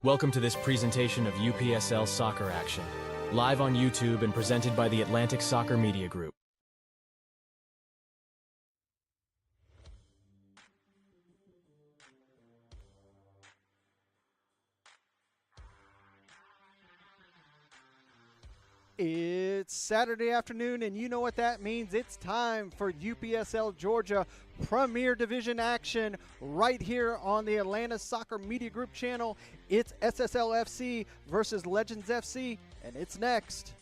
Welcome to this presentation of UPSL Soccer Action, live on YouTube and presented by the Atlantic Soccer Media Group. It's Saturday afternoon, and you know what that means. It's time for UPSL Georgia Premier Division action right here on the Atlanta Soccer Media Group channel. It's SSL FC versus Legends FC, and it's next.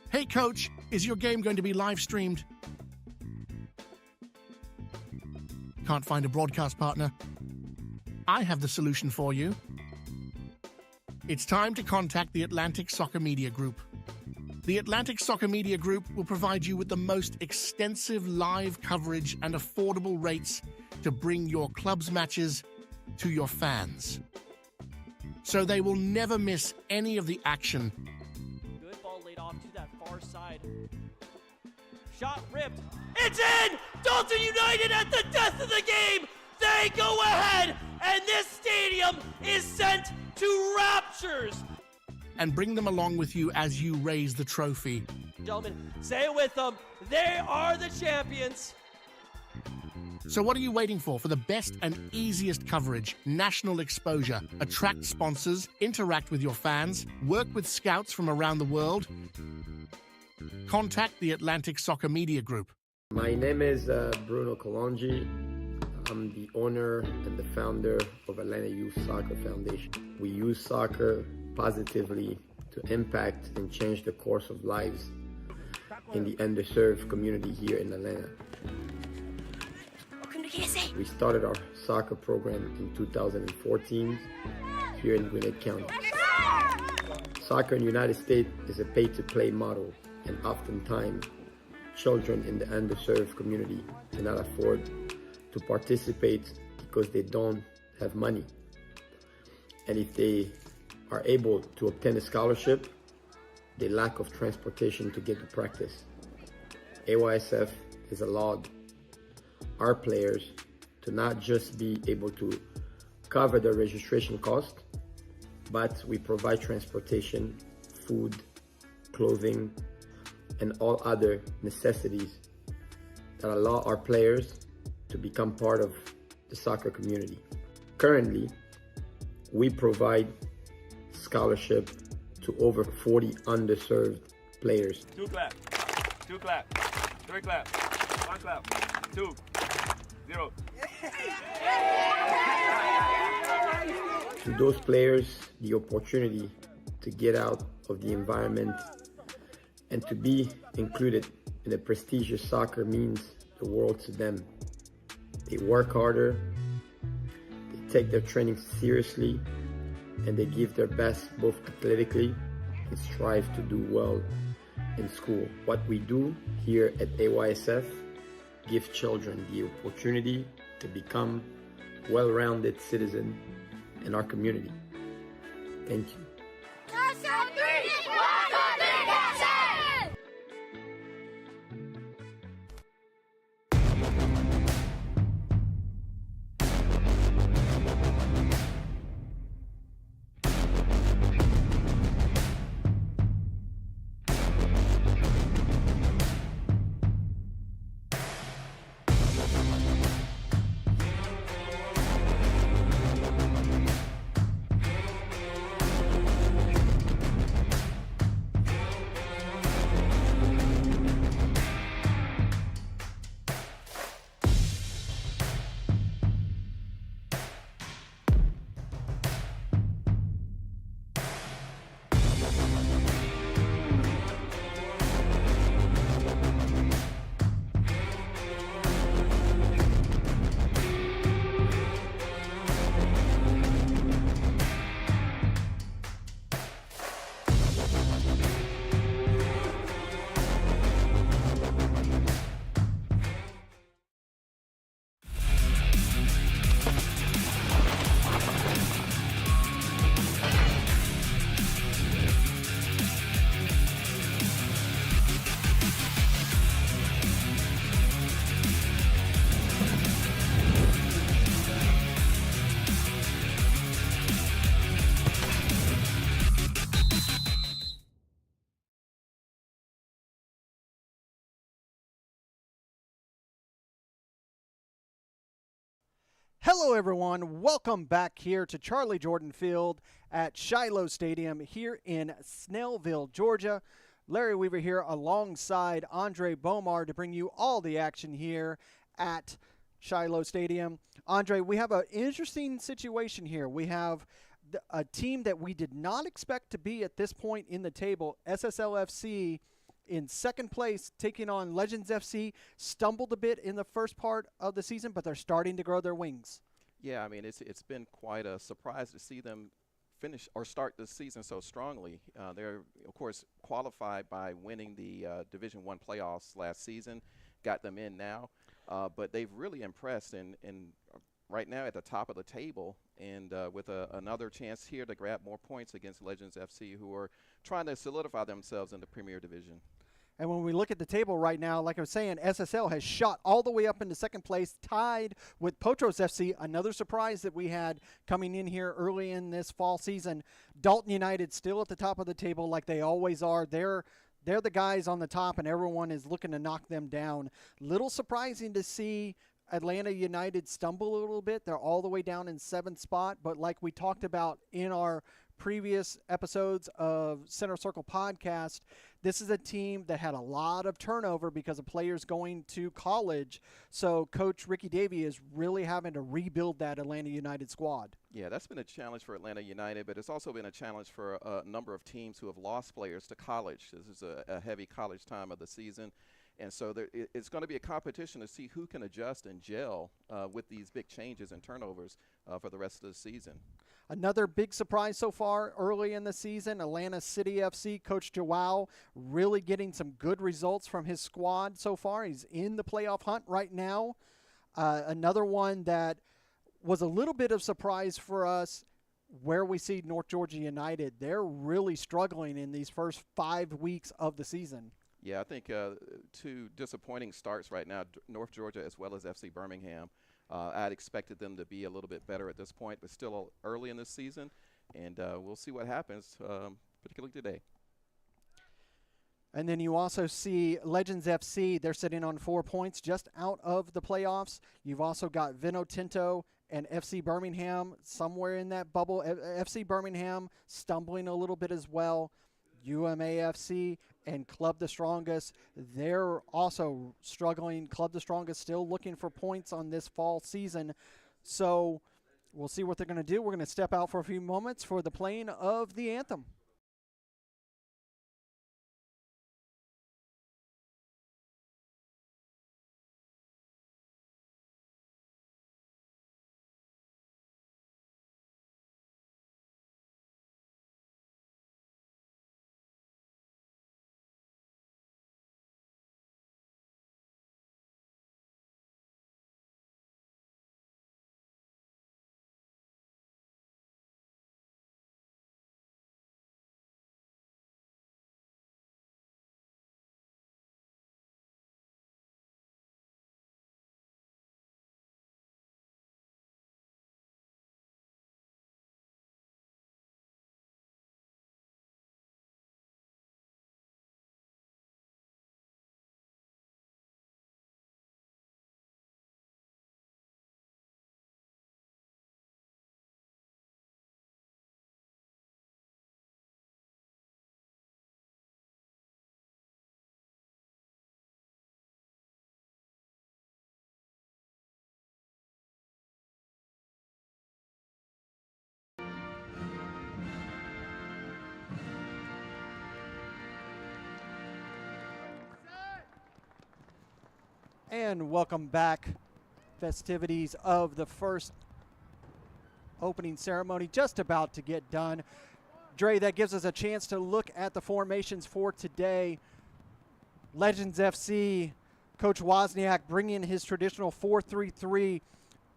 Hey coach, is your game going to be live streamed? Can't find a broadcast partner? I have the solution for you. It's time to contact the Atlantic Soccer Media Group. The Atlantic Soccer Media Group will provide you with the most extensive live coverage and affordable rates to bring your club's matches to your fans. So they will never miss any of the action. Good ball laid off to that far side. Shot ripped. It's in! Dalton United at the death of the game! They go ahead, and this stadium is sent to raptures! And bring them along with you as you raise the trophy. Gentlemen, say it with them. They are the champions. So what are you waiting for the best and easiest coverage, national exposure, attract sponsors, interact with your fans, work with scouts from around the world? Contact the Atlantic Soccer Media Group. My name is Bruno Colongi. I'm the owner and the founder of Atlanta Youth Soccer Foundation. We use soccer positively to impact and change the course of lives in the underserved community here in Atlanta. We started our soccer program in 2014 here in Gwinnett County. Soccer in the United States is a pay-to-play model, and oftentimes children in the underserved community cannot afford to participate because they don't have money. And if they are able to obtain a scholarship, they lack of transportation to get to practice. AYSF has allowed our players to not just be able to cover their registration cost, but we provide transportation, food, clothing, and all other necessities that allow our players to become part of the soccer community. Currently, we provide scholarship to over 40 underserved players. 2 clap, 2 clap, 3 clap, 1 clap, 2, 0. To those players, the opportunity to get out of the environment and to be included in a prestigious soccer means the world to them. They work harder, they take their training seriously, and they give their best both athletically and strive to do well in school. What we do here at AYSF gives children the opportunity to become well-rounded citizens in our community. Thank you. Hello, everyone. Welcome back here to Charlie Jordan Field at Shiloh Stadium here in Snellville, Georgia. Larry Weaver here alongside Andre Bomar to bring you all the action here at Shiloh Stadium. Andre, we have an interesting situation here. We have a team that we did not expect to be at this point in the table, SSL FC, in second place, taking on Legends FC. Stumbled a bit in the first part of the season, but they're starting to grow their wings. Yeah, I mean, it's been quite a surprise to see them finish or start the season so strongly. They're, of course, qualified by winning the Division I playoffs last season, got them in now. But they've really impressed and right now at the top of the table and with another chance here to grab more points against Legends FC, who are trying to solidify themselves in the Premier Division. And when we look at the table right now, like I was saying, SSL has shot all the way up into second place, tied with Potros FC, another surprise that we had coming in here early in this fall season. Dalton United still at the top of the table like they always are. They're the guys on the top, and everyone is looking to knock them down. Little surprising to see Atlanta United stumble a little bit. They're all the way down in seventh spot, but like we talked about in our previous episodes of Center Circle podcast, this is a team that had a lot of turnover because of players going to college. So Coach Ricky Davey is really having to rebuild that Atlanta United squad. Yeah, that's been a challenge for Atlanta United, but it's also been a challenge for a number of teams who have lost players to college. This is a heavy college time of the season. And so it's going to be a competition to see who can adjust and gel with these big changes and turnovers for the rest of the season. Another big surprise so far early in the season, Atlanta City FC, Coach Joao really getting some good results from his squad so far. He's in the playoff hunt right now. Another one that was a little bit of surprise for us, where we see North Georgia United. They're really struggling in these first 5 weeks of the season. Yeah, I think two disappointing starts right now, North Georgia as well as FC Birmingham. I'd expected them to be a little bit better at this point, but still early in this season, and we'll see what happens, particularly today. And then you also see Legends FC. They're sitting on 4 points just out of the playoffs. You've also got Vino Tinto and FC Birmingham somewhere in that bubble. FC Birmingham stumbling a little bit as well. UMAFC and Club the Strongest, they're also struggling. Club the Strongest still looking for points on this fall season. So we'll see what they're going to do. We're going to step out for a few moments for the playing of the anthem. And welcome back. Festivities of the first opening ceremony just about to get done. Dre, that gives us a chance to look at the formations for today. Legends FC, Coach Wozniak bringing his traditional 4-3-3.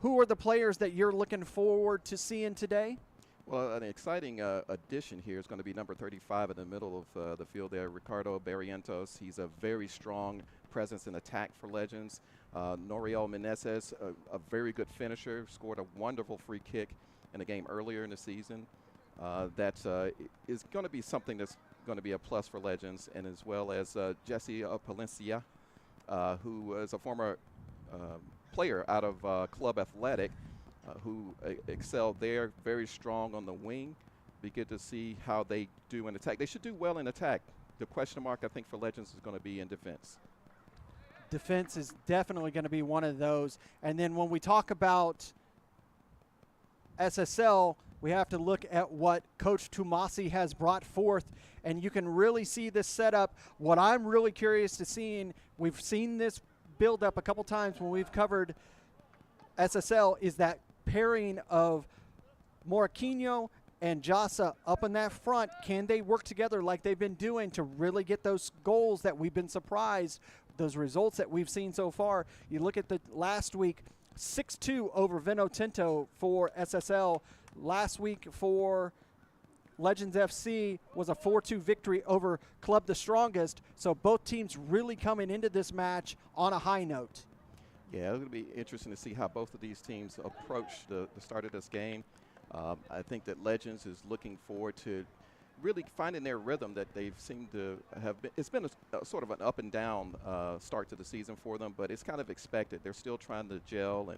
Who are the players that you're looking forward to seeing today? Well, an exciting addition here is going to be number 35 in the middle of the field there, Ricardo Barrientos. He's a very strong presence in attack for Legends. Noriel Meneses, a very good finisher, scored a wonderful free kick in a game earlier in the season. That is going to be something that's going to be a plus for Legends, and as well as Jesse Palencia, who is a former player out of Club Athletic. who excel there, very strong on the wing. Be good to see how they do in attack. They should do well in attack. The question mark, I think, for Legends is going to be in defense. Defense is definitely going to be one of those. And then when we talk about SSL, we have to look at what Coach Tumasi has brought forth, and you can really see this setup. What I'm really curious to see, we've seen this build up a couple times when we've covered SSL, is that pairing of Moraquinho and Jasa up in that front. Can they work together like they've been doing to really get those goals that we've been surprised, those results that we've seen so far? You look at the last week, 6-2 over Vino Tinto for SSL. Last week for Legends FC was a 4-2 victory over Club the Strongest. So both teams really coming into this match on a high note. Yeah, it's going to be interesting to see how both of these teams approach the start of this game. I think that Legends is looking forward to really finding their rhythm that they've seemed to have been. It's been a sort of an up and down start to the season for them, but it's kind of expected. They're still trying to gel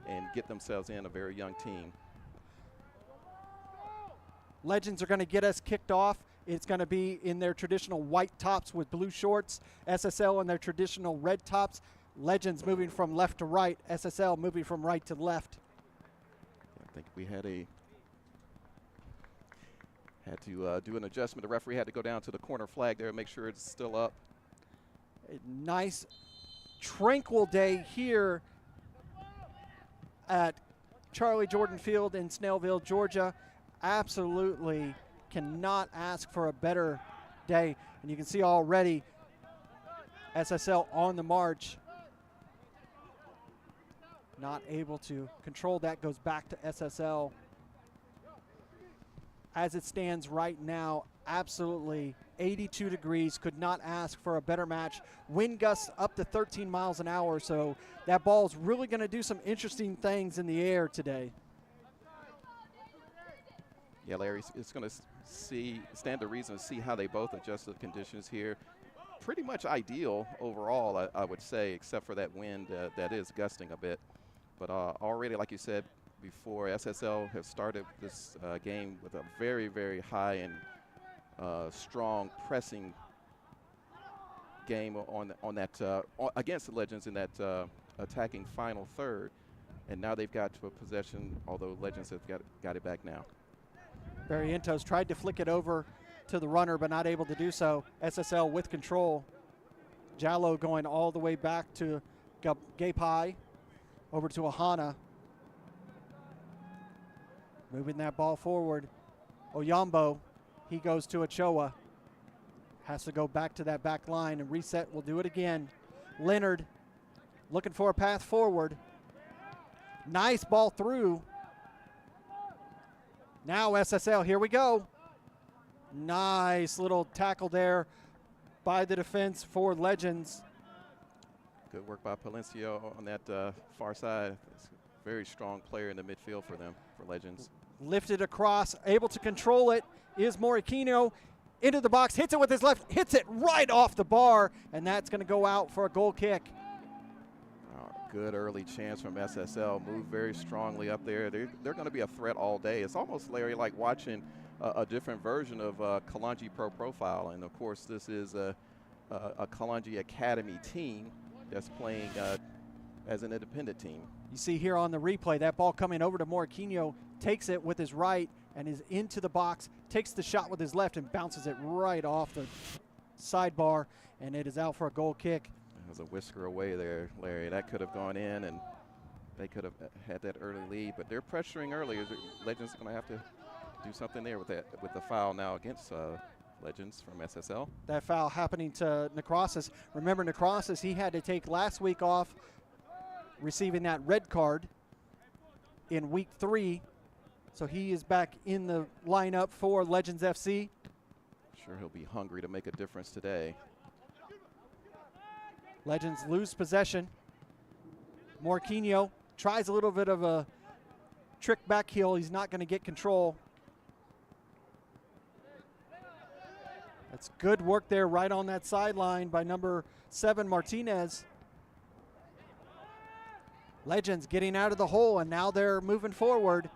and get themselves in, a very young team. Legends are going to get us kicked off. It's going to be in their traditional white tops with blue shorts. SSL in their traditional red tops. Legends moving from left to right. SSL moving from right to left. I think we had to do an adjustment. The referee had to go down to the corner flag there and make sure it's still up. A nice, tranquil day here at Charlie Jordan Field in Snellville, Georgia. Absolutely cannot ask for a better day. And you can see already SSL on the march. Not able to control that, goes back to SSL. As it stands right now, absolutely 82 degrees, could not ask for a better match. Wind gusts up to 13 miles an hour, so that ball is really going to do some interesting things in the air today. Yeah, Larry, it's going to stand to reason to see how they both adjust to the conditions here. Pretty much ideal overall, I would say, except for that wind that is gusting a bit. But already, like you said before, SSL has started this game with a very, very high and strong pressing game on that against the Legends in that attacking final third. And now they've got to a possession, although Legends have got it back now. Barrientos tried to flick it over to the runner, but not able to do so. SSL with control. Jallo going all the way back to Gapai, over to Ahana. Moving that ball forward. Oyambo, he goes to Ochoa. Has to go back to that back line and reset. We'll do it again. Leonard looking for a path forward. Nice ball through. Now SSL, here we go. Nice little tackle there by the defense for Legends. Good work by Palencia on that far side. It's a very strong player in the midfield for them, for Legends. Lifted across, able to control it is Moraquinho. Into the box, hits it with his left, hits it right off the bar, and that's going to go out for a goal kick. Good early chance from SSL. Moved very strongly up there. They're going to be a threat all day. It's almost, Larry, like watching a different version of Kalanji Pro Profile. And, of course, this is a Kalanji Academy team that's playing as an independent team. You see here on the replay, that ball coming over to Moraquinho, takes it with his right and is into the box, takes the shot with his left and bounces it right off the sidebar, and it is out for a goal kick. There's a whisker away there, Larry. That could have gone in, and they could have had that early lead. But they're pressuring early. Legends going to have to do something there with that, with the foul now against Legends from SSL. That foul happening to Necrosis. Remember, Necrosis, he had to take last week off, receiving that red card in week 3. So he is back in the lineup for Legends FC. Sure, he'll be hungry to make a difference today. Legends lose possession. Moraquinho tries a little bit of a trick back heel. He's not going to get control. That's good work there right on that sideline by number 7, Martinez. Legends getting out of the hole, and now they're moving forward.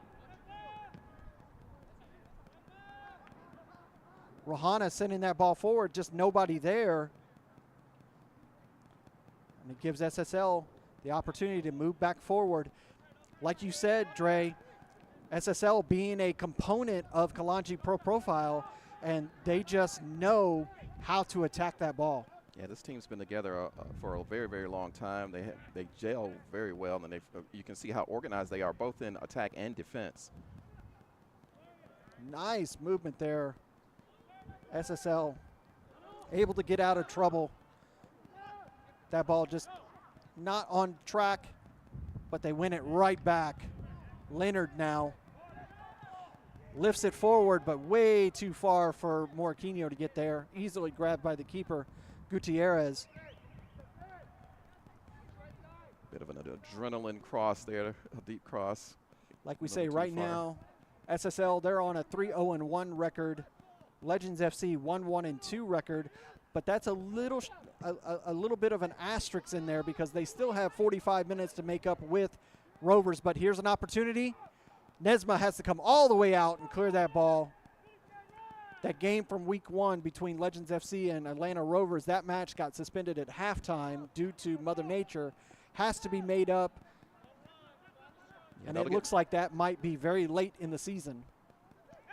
Rahana sending that ball forward, just nobody there. And it gives SSL the opportunity to move back forward. Like you said, Dre, SSL being a component of Kalanji Pro Profile, and they just know how to attack that ball. Yeah, this team's been together for a very, very long time. They gel very well, and you can see how organized they are, both in attack and defense. Nice movement there. SSL able to get out of trouble. That ball just not on track, but they win it right back. Leonard now lifts it forward, but way too far for Morquinho to get there. Easily grabbed by the keeper, Gutierrez. Bit of an adrenaline cross there, a deep cross. Like we say right now, SSL, they're on a 3-0-1 record. Legends FC 1-1-2 record, but that's a little bit of an asterisk in there because they still have 45 minutes to make up with Rovers. But here's an opportunity. Nesma has to come all the way out and clear that ball. That game from week 1 between Legends FC and Atlanta Rovers, that match got suspended at halftime due to Mother Nature, has to be made up. Yeah, and it looks like that might be very late in the season.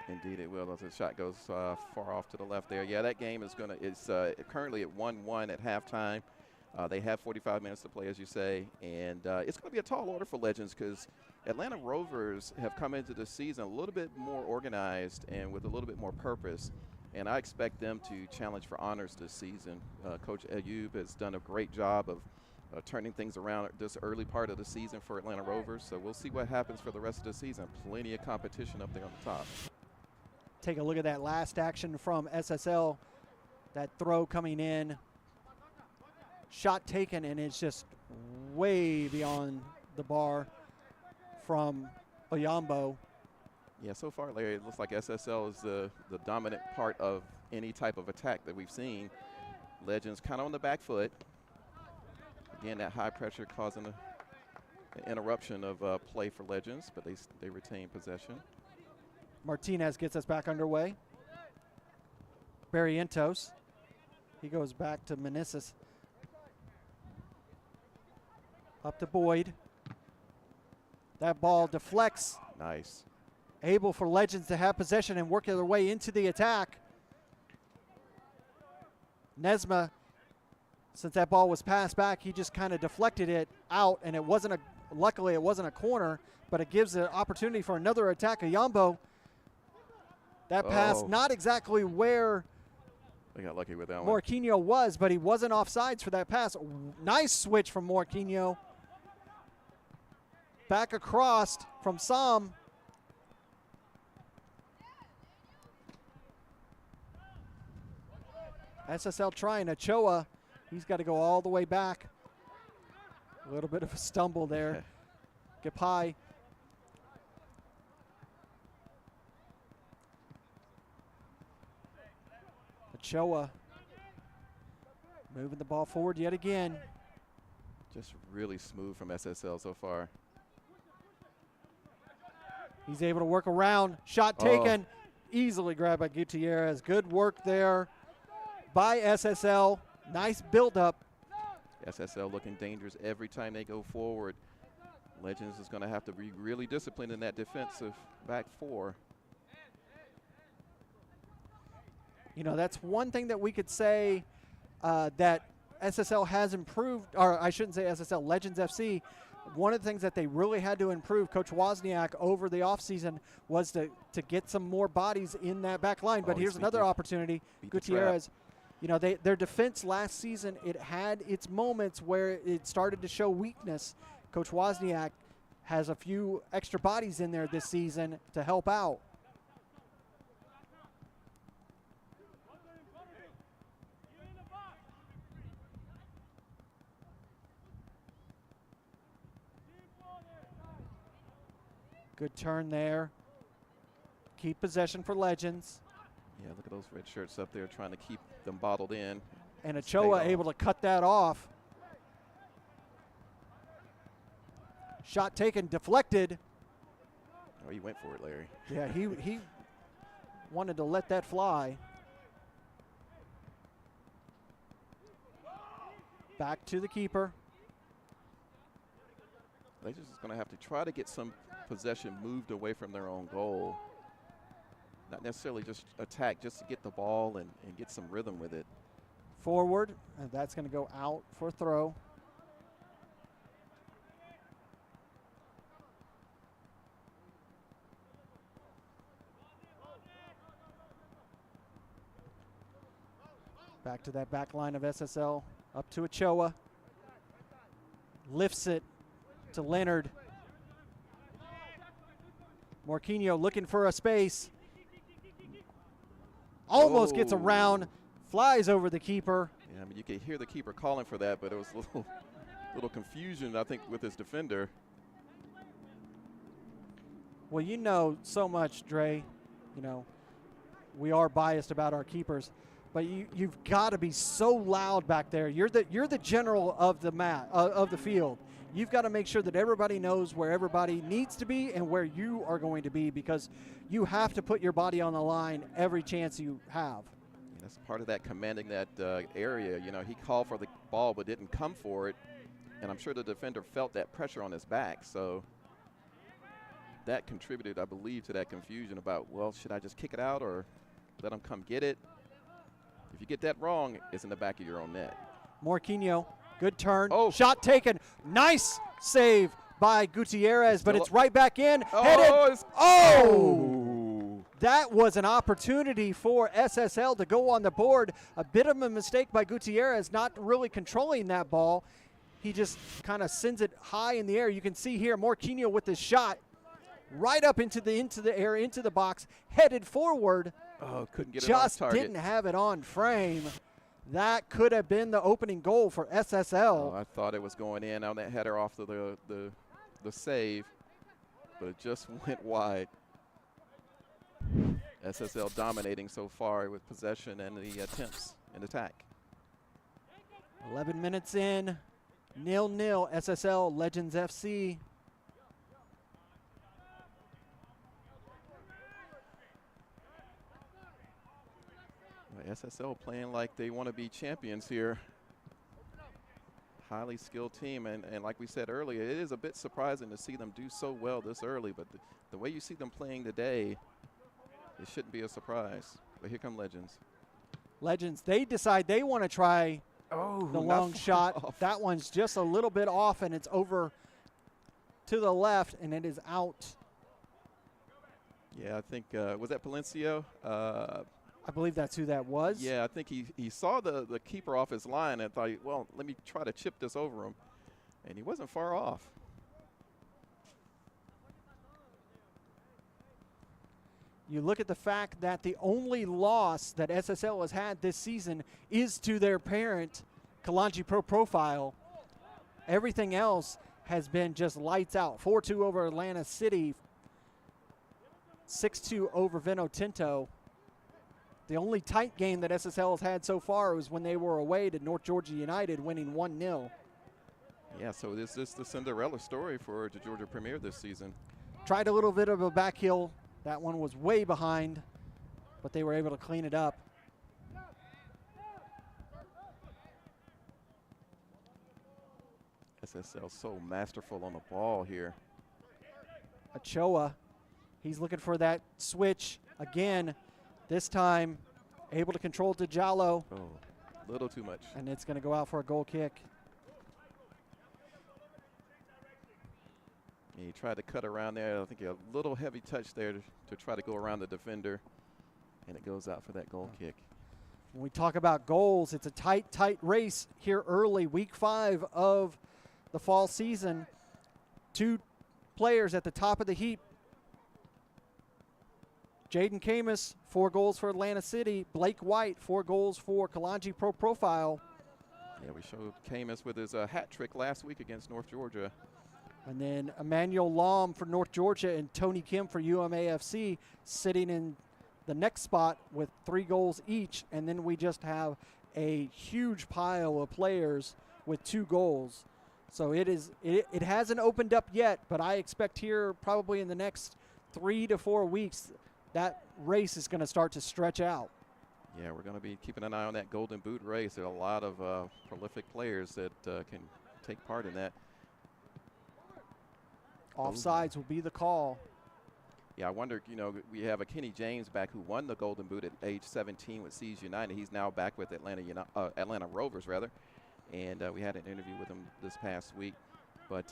Indeed it will, as the shot goes far off to the left there. Yeah, that game is currently at 1-1 at halftime. They have 45 minutes to play, as you say, and it's going to be a tall order for Legends because Atlanta Rovers have come into the season a little bit more organized and with a little bit more purpose, and I expect them to challenge for honors this season. Coach Ayub has done a great job of turning things around at this early part of the season for Atlanta Rovers, so we'll see what happens for the rest of the season. Plenty of competition up there on the top. Take a look at that last action from SSL. That throw coming in. Shot taken, and it's just way beyond the bar from Oyambo. Yeah, so far, Larry, it looks like SSL is the dominant part of any type of attack that we've seen. Legends kind of on the back foot. Again, that high pressure causing an interruption of play for Legends, but they retain possession. Martinez gets us back underway. Barrientos. He goes back to Meneses. Up to Boyd. That ball deflects. Nice. Able for Legends to have possession and work their way into the attack. Nesma, since that ball was passed back, he just kind of deflected it out, and luckily it wasn't a corner, but it gives an opportunity for another attack. Oyambo. That pass, not exactly where they got lucky with that one. Morquinho was, but he wasn't offsides for that pass. Nice switch from Morquinho. Back across from Sam. SSL trying. Ochoa, he's got to go all the way back. A little bit of a stumble there. Gapai. Ochoa moving the ball forward yet again. Just really smooth from SSL so far. He's able to work around. Shot taken. Easily grabbed by Gutierrez. Good work there by SSL. Nice build-up. SSL looking dangerous every time they go forward. Legends is going to have to be really disciplined in that defensive back four. You know, that's one thing that we could say that SSL has improved, or I shouldn't say SSL, Legends FC. One of the things that they really had to improve, Coach Wozniak, over the offseason was to get some more bodies in that back line. But here's another opportunity. Gutierrez, you know, their defense last season, it had its moments where it started to show weakness. Coach Wozniak has a few extra bodies in there this season to help out. Good turn there. Keep possession for Legends. Yeah, look at those red shirts up there trying to keep them bottled in. And Ochoa able to cut that off. Shot taken, deflected. Oh, he went for it, Larry. Yeah, he wanted to let that fly. Back to the keeper. They're just going to have to try to get some possession moved away from their own goal. Not necessarily just attack, just to get the ball and get some rhythm with it. Forward, and that's going to go out for a throw. Back to that back line of SSL, up to Ochoa. Lifts it to Leonard. Morquinho looking for a space. Almost gets around, flies over the keeper. Yeah, I mean, you could hear the keeper calling for that, but it was a little confusion, I think, with his defender. Well, you know so much, Dre. You know, we are biased about our keepers, but you've got to be so loud back there. You're the general of the of the field. You've got to make sure that everybody knows where everybody needs to be and where you are going to be, because you have to put your body on the line every chance you have. Yeah, that's part of that commanding that area. You know, he called for the ball but didn't come for it, and I'm sure the defender felt that pressure on his back. So that contributed, I believe, to that confusion about, well, should I just kick it out or let him come get it? If you get that wrong, it's in the back of your own net. Morquinho, good turn. Oh. Shot taken. Nice save by Gutierrez, but it's right back in. Headed. Oh! That was an opportunity for SSL to go on the board. A bit of a mistake by Gutierrez, not really controlling that ball. He just kind of sends it high in the air. You can see here Morquinho with his shot right up into the air, into the box, headed forward. Oh, couldn't get it on Just target. didn't have it on frame. That could have been the opening goal for SSL. Oh, I thought it was going in on that header off of the save, but it just went wide. SSL dominating so far with possession and the attempts and attack. 11 minutes in, 0-0, SSL Legends FC. SSL playing like they want to be champions here. Highly skilled team, and like we said earlier, it is a bit surprising to see them do so well this early, but the way you see them playing today, it shouldn't be a surprise. But here come Legends. Legends, they decide they want to try the long shot. Off. That one's just a little bit off, and it's over to the left, and it is out. Yeah, I think, was that Palencia? I believe that's who that was. Yeah, I think he saw the keeper off his line and thought, well, let me try to chip this over him. And he wasn't far off. You look at the fact that the only loss that SSL has had this season is to their parent, Kalanji Pro Profile. Everything else has been just lights out. 4-2 over Atlanta City, 6-2 over Vino Tinto. The only tight game that SSL has had so far was when they were away to North Georgia United, winning 1-0. Yeah, so this is the Cinderella story for the Georgia Premier this season. Tried a little bit of a back heel. That one was way behind, but they were able to clean it up. SSL so masterful on the ball here. Ochoa, he's looking for that switch again. This time, able to control Djalo. Oh, a little too much. And it's going to go out for a goal kick. He tried to cut around there. I think a little heavy touch there to try to go around the defender. And it goes out for that goal kick. When we talk about goals, it's a tight race here early, week 5 of the fall season. 2 players at the top of the heap. Jaden Camus, 4 goals for Atlanta City. Blake White, 4 goals for Kalanji Pro Profile. Yeah, we showed Camus with his hat trick last week against North Georgia. And then Emmanuel Lom for North Georgia and Tony Kim for UMAFC sitting in the next spot with 3 goals each. And then we just have a huge pile of players with 2 goals. So it hasn't opened up yet, but I expect here probably in the next 3 to 4 weeks that race is going to start to stretch out. Yeah, we're going to be keeping an eye on that Golden Boot race. There are a lot of prolific players that can take part in that. Offsides will be the call. Yeah, I wonder, you know, we have a Kenny James back who won the Golden Boot at age 17 with Seas United. He's now back with Atlanta Rovers, rather. And we had an interview with him this past week. But,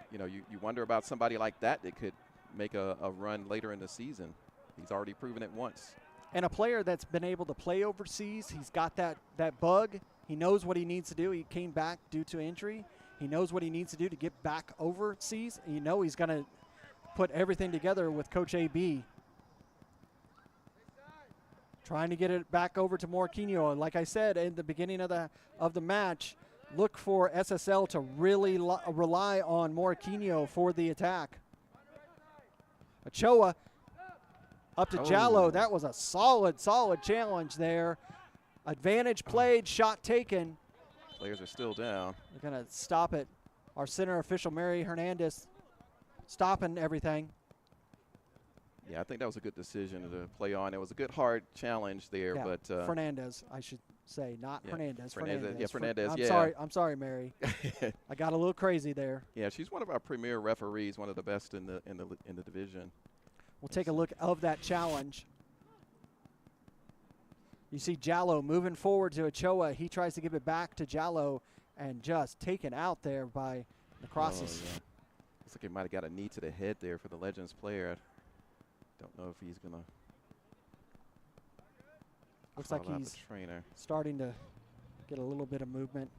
you know, you wonder about somebody like that could make a run later in the season. He's already proven it once. And a player that's been able to play overseas, he's got that bug. He knows what he needs to do. He came back due to injury. He knows what he needs to do to get back overseas. And you know he's going to put everything together with Coach AB. Trying to get it back over to Morquinho. And like I said in the beginning of the match, look for SSL to really rely on Morquinho for the attack. Ochoa up to Jallo. That was a solid challenge there. Advantage played, shot taken. Players are still down. They're going to stop it. Our center official, Mary Hernandez, stopping everything. Yeah, I think that was a good decision to play on. It was a good, hard challenge there. Yeah, but Fernandez, I should say, not Hernandez. Fernandez. Yeah, Fernandez, I'm sorry, Mary. I got a little crazy there. Yeah, she's one of our premier referees, one of the best in the division. We'll take a look of that challenge. You see Jallo moving forward to Ochoa. He tries to give it back to Jallo and just taken out there by Necrosis. Yeah. Looks like he might have got a knee to the head there for the Legends player. Don't know if he's going to. Looks like he's starting to get a little bit of movement.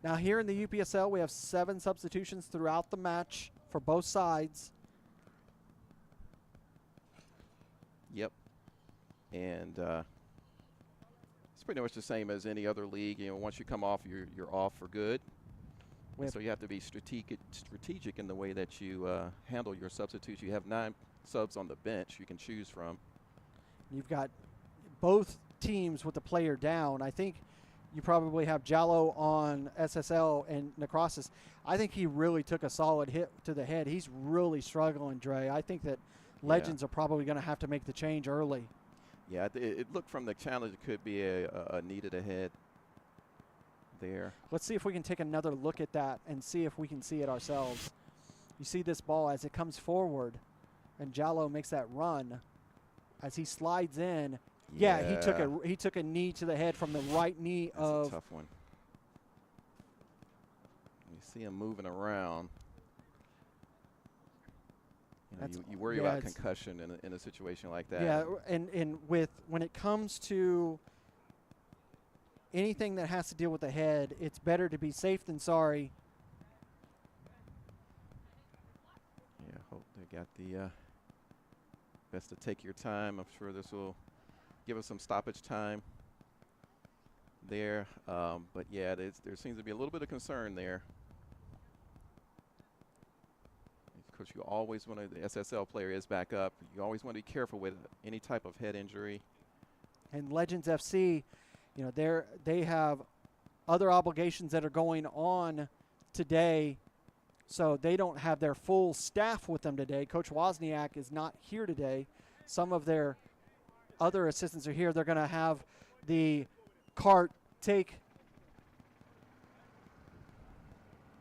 Now here in the UPSL, we have 7 substitutions throughout the match for both sides. Yep. And it's pretty much the same as any other league. You know, once you come off, you're off for good. So you have to be strategic in the way that you handle your substitutes. You have 9 subs on the bench you can choose from. You've got both teams with the player down. I think you probably have Jallo on SSL and Necrosis. I think he really took a solid hit to the head. He's really struggling, Dre. I think that Legends are probably going to have to make the change early. Yeah, it looked from the challenge it could be a knee to the head there. Let's see if we can take another look at that and see if we can see it ourselves. You see this ball as it comes forward, and Jallo makes that run as he slides in. Yeah, he took a knee to the head from the right knee. That's a tough one. You see him moving around. You know, you worry about concussion in a situation like that. Yeah, and when it comes to anything that has to deal with the head, it's better to be safe than sorry. Yeah, hope they got the best to take your time. I'm sure this will give us some stoppage time there. But yeah, there seems to be a little bit of concern there. Of course, you always want to, the SSL player is back up. You always want to be careful with any type of head injury. And Legends FC, you know, they have other obligations that are going on today, so they don't have their full staff with them today. Coach Wozniak is not here today. Some of their other assistants are here. They're going to have the cart take.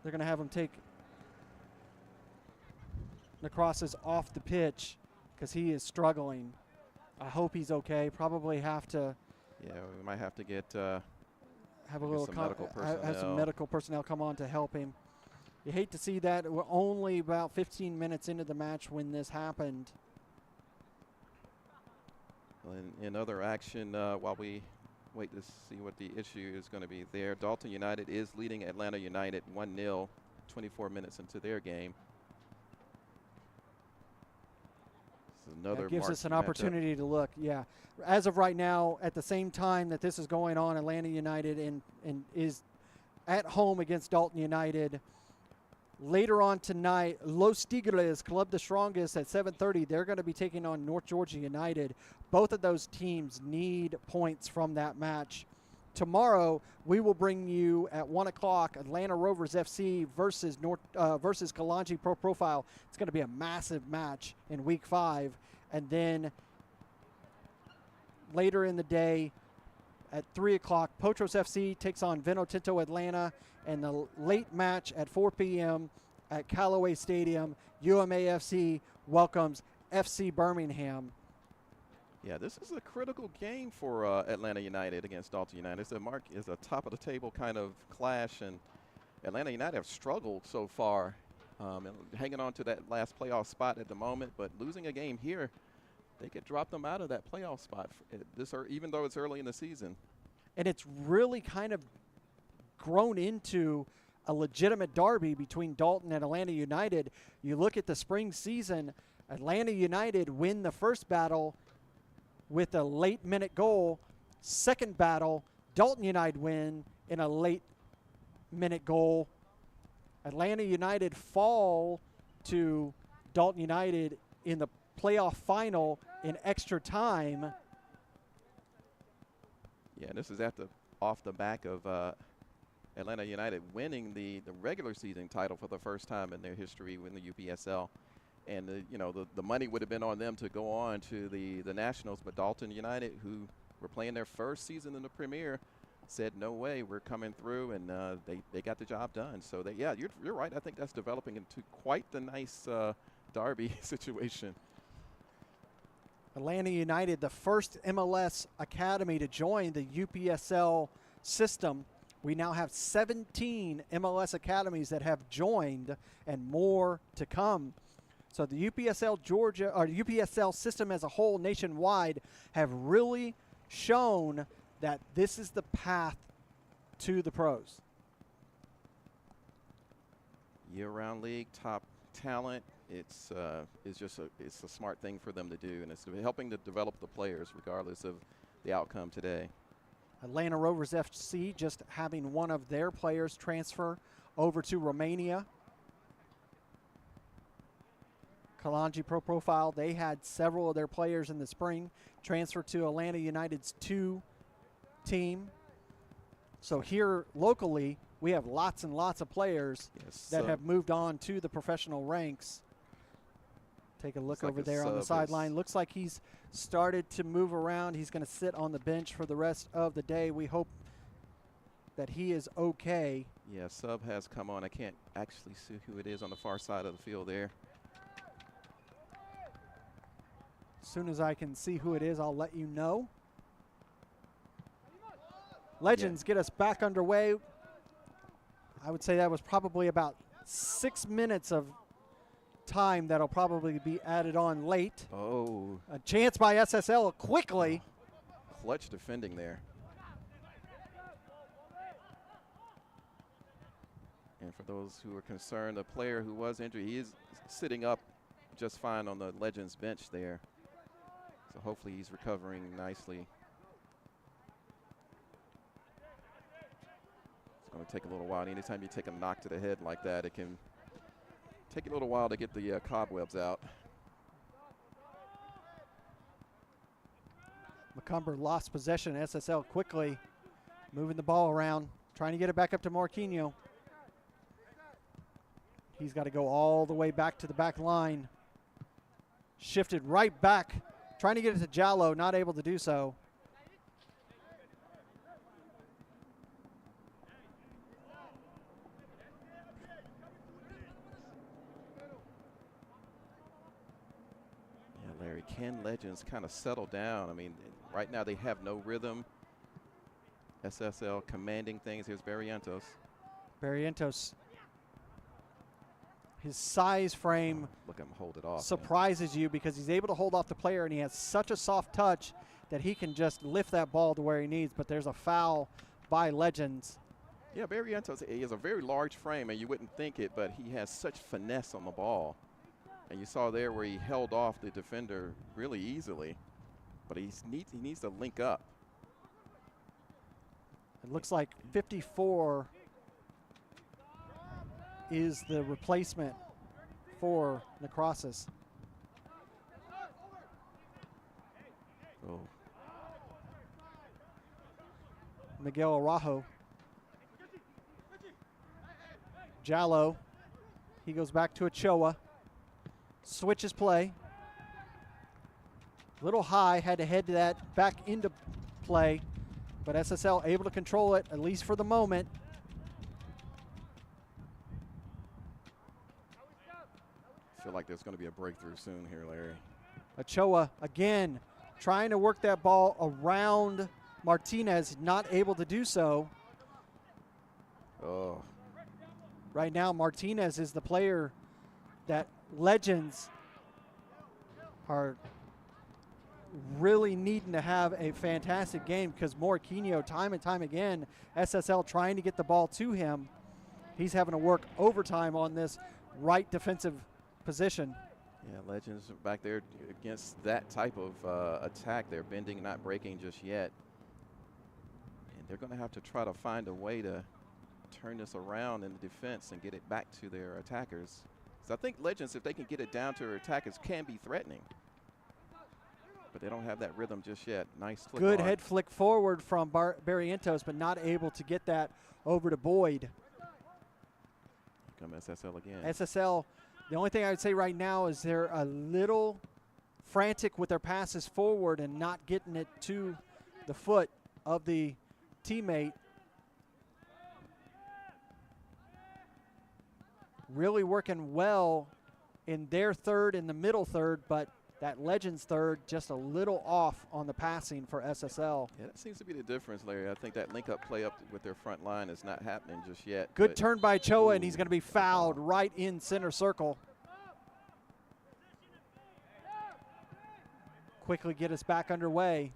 They're going to have them take Necrosis off the pitch because he is struggling. I hope he's okay. Probably have to. Yeah, we might have to get have a little have some medical personnel come on to help him. You hate to see that. We're only about 15 minutes into the match when this happened. In other action, while we wait to see what the issue is going to be there, Dalton United is leading Atlanta United 1-0, 24 minutes into their game. That gives us an opportunity to look. Yeah, as of right now, at the same time that this is going on, Atlanta United and is at home against Dalton United. Later on tonight, Los Tigres, Club the Strongest, at 7:30. They're going to be taking on North Georgia United. Both of those teams need points from that match tomorrow we will bring you at 1 o'clock Atlanta Rovers FC versus versus Kalanji Pro Profile. It's going to be a massive match in Week 5. And then later in the day at 3 o'clock, Potros FC takes on Vinotinto Atlanta. And the late match at 4 p.m. at Callaway Stadium, UMAFC welcomes FC Birmingham. Yeah, this is a critical game for Atlanta United against Dalton United. It's a top-of-the-table kind of clash, and Atlanta United have struggled so far, and hanging on to that last playoff spot at the moment. But losing a game here, they could drop them out of that playoff spot even though it's early in the season. And it's really kind of grown into a legitimate derby between Dalton and Atlanta United. You look at the spring season, Atlanta United win the first battle with a late-minute goal. Second battle, Dalton United win in a late-minute goal. Atlanta United fall to Dalton United in the playoff final in extra time. Yeah, this is off the back of Atlanta United winning the regular season title for the first time in their history in the UPSL. And the money would have been on them to go on to the Nationals, but Dalton United, who were playing their first season in the Premier, said no way, we're coming through, and they got the job done. So yeah, you're right. I think that's developing into quite the nice derby situation. Atlanta United, the first MLS academy to join the UPSL system. We now have 17 MLS academies that have joined, and more to come. So the UPSL system as a whole nationwide have really shown that this is the path to the pros. Year-round league, top talent. It's a smart thing for them to do, and it's helping to develop the players regardless of the outcome today. Atlanta Rovers FC just having one of their players transfer over to Romania. Kalanji Pro Profile, they had several of their players in the spring transfer to Atlanta United's 2 team. So here locally, we have lots and lots of players that have moved on to the professional ranks. Take a look over there on the sideline. Looks like he's started to move around. He's going to sit on the bench for the rest of the day. We hope that he is okay. Yeah, sub has come on. I can't actually see who it is on the far side of the field there. As soon as I can see who it is, I'll let you know. Legends get us back underway. I would say that was probably about 6 minutes of time that'll probably be added on late. Oh. A chance by SSL quickly. Clutch defending there. And for those who are concerned, the player who was injured, he is sitting up just fine on the Legends bench there. So hopefully he's recovering nicely. It's going to take a little while. Anytime you take a knock to the head like that, it can take a little while to get the cobwebs out. McCumber lost possession. SSL quickly moving the ball around, trying to get it back up to Marquinhos. He's got to go all the way back to the back line. Shifted right back, trying to get it to Jallo, not able to do so. Yeah, Larry, can Legends kind of settle down? I mean, right now they have no rhythm. SSL commanding things. Here's Barrientos. Barrientos. His size frame look him hold it off, surprises you because he's able to hold off the player, and he has such a soft touch that he can just lift that ball to where he needs. But there's a foul by Legends. Yeah, Barrientos, he has a very large frame, and you wouldn't think it, but he has such finesse on the ball. And you saw there where he held off the defender really easily, but he needs to link up. It looks like 54 is the replacement for Necrosis. Oh. Miguel Araujo. Jallo. He goes back to Ochoa. Switches play. Little high, had to head to that back into play, but SSL able to control it, at least for the moment. I feel like there's going to be a breakthrough soon here, Larry. Ochoa again trying to work that ball around Martinez, not able to do so. Oh, Right now, Martinez is the player that Legends are really needing to have a fantastic game, because Morquinho, time and time again, SSL trying to get the ball to him. He's having to work overtime on this right defensive position. yeah, Legends back there against that type of attack. They're bending, not breaking just yet. And they're going to have to try to find a way to turn this around in the defense and get it back to their attackers. So I think Legends, if they can get it down to their attackers, can be threatening. But they don't have that rhythm just yet. Nice flick. Good on. head flick forward from Barrientos, but not able to get that over to Boyd. Come SSL again. SSL, the only thing I would say right now is they're a little frantic with their passes forward and not getting it to the foot of the teammate. Really working well in their third, in the middle third, but that Legends third just a little off on the passing for SSL. Yeah, that seems to be the difference, Larry. I think that link-up play up with their front line is not happening just yet. Good turn by Choa, and he's Ooh. going to be fouled right in center circle. Quickly get us back underway.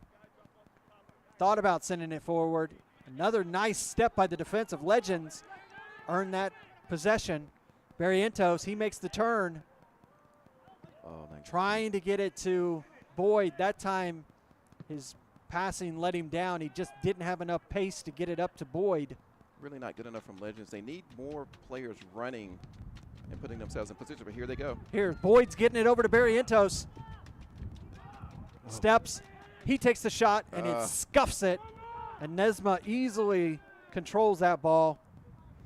Thought about sending it forward. Another nice step by the defensive Legends. Earned that possession. Barrientos, he makes the turn. Oh, Trying to get it to Boyd. That time his passing let him down. He just didn't have enough pace to get it up to Boyd. really not good enough from Legends. They need more players running and putting themselves in position, but here they go. Here, Boyd's getting it over to Barrientos. Steps. He takes the shot, and it scuffs it. And Nesma easily controls that ball.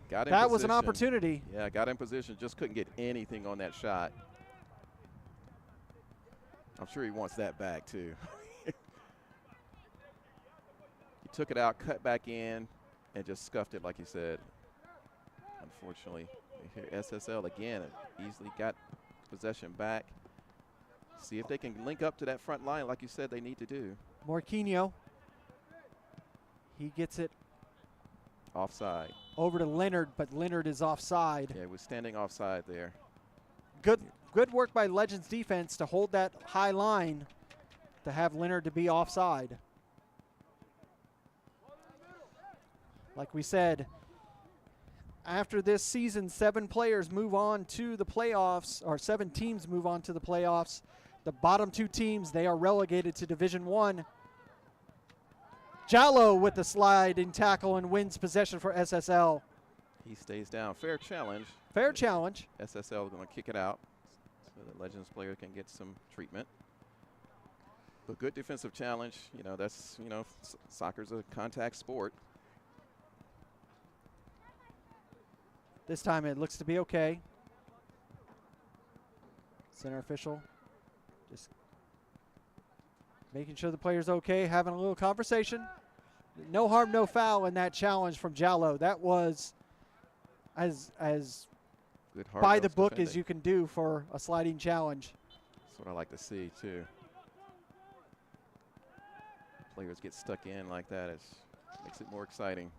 Got in That was an position. opportunity. Yeah, got in position, just couldn't get anything on that shot. I'm sure he wants that back too. He took it out, cut back in, and just scuffed it like you said. Unfortunately, here SSL again easily got possession back. See if they can link up to that front line like you said they need to do. Morquinho. He gets it Offside. over to Leonard, but Leonard is offside. Yeah, we're standing offside there. Good work by Legends defense to hold that high line to have Leonard to be offside. Like we said, after this season, 7 players move on to the playoffs, or 7 teams move on to the playoffs. The bottom 2 teams, they are relegated to Division 1. Jallo with the sliding tackle and wins possession for SSL. He stays down. Fair challenge. Fair challenge. SSL going to kick it out so the Legends player can get some treatment. But good defensive challenge. You know, that's, you know, soccer's a contact sport. This time it looks to be okay. Center official just making sure the player's okay, having a little conversation. No harm, no foul in that challenge from Jallo. That was as Good by the hard-nosed book defending. as you can do for a sliding challenge. That's what I like to see, too. Players get stuck in like that. It makes it more exciting.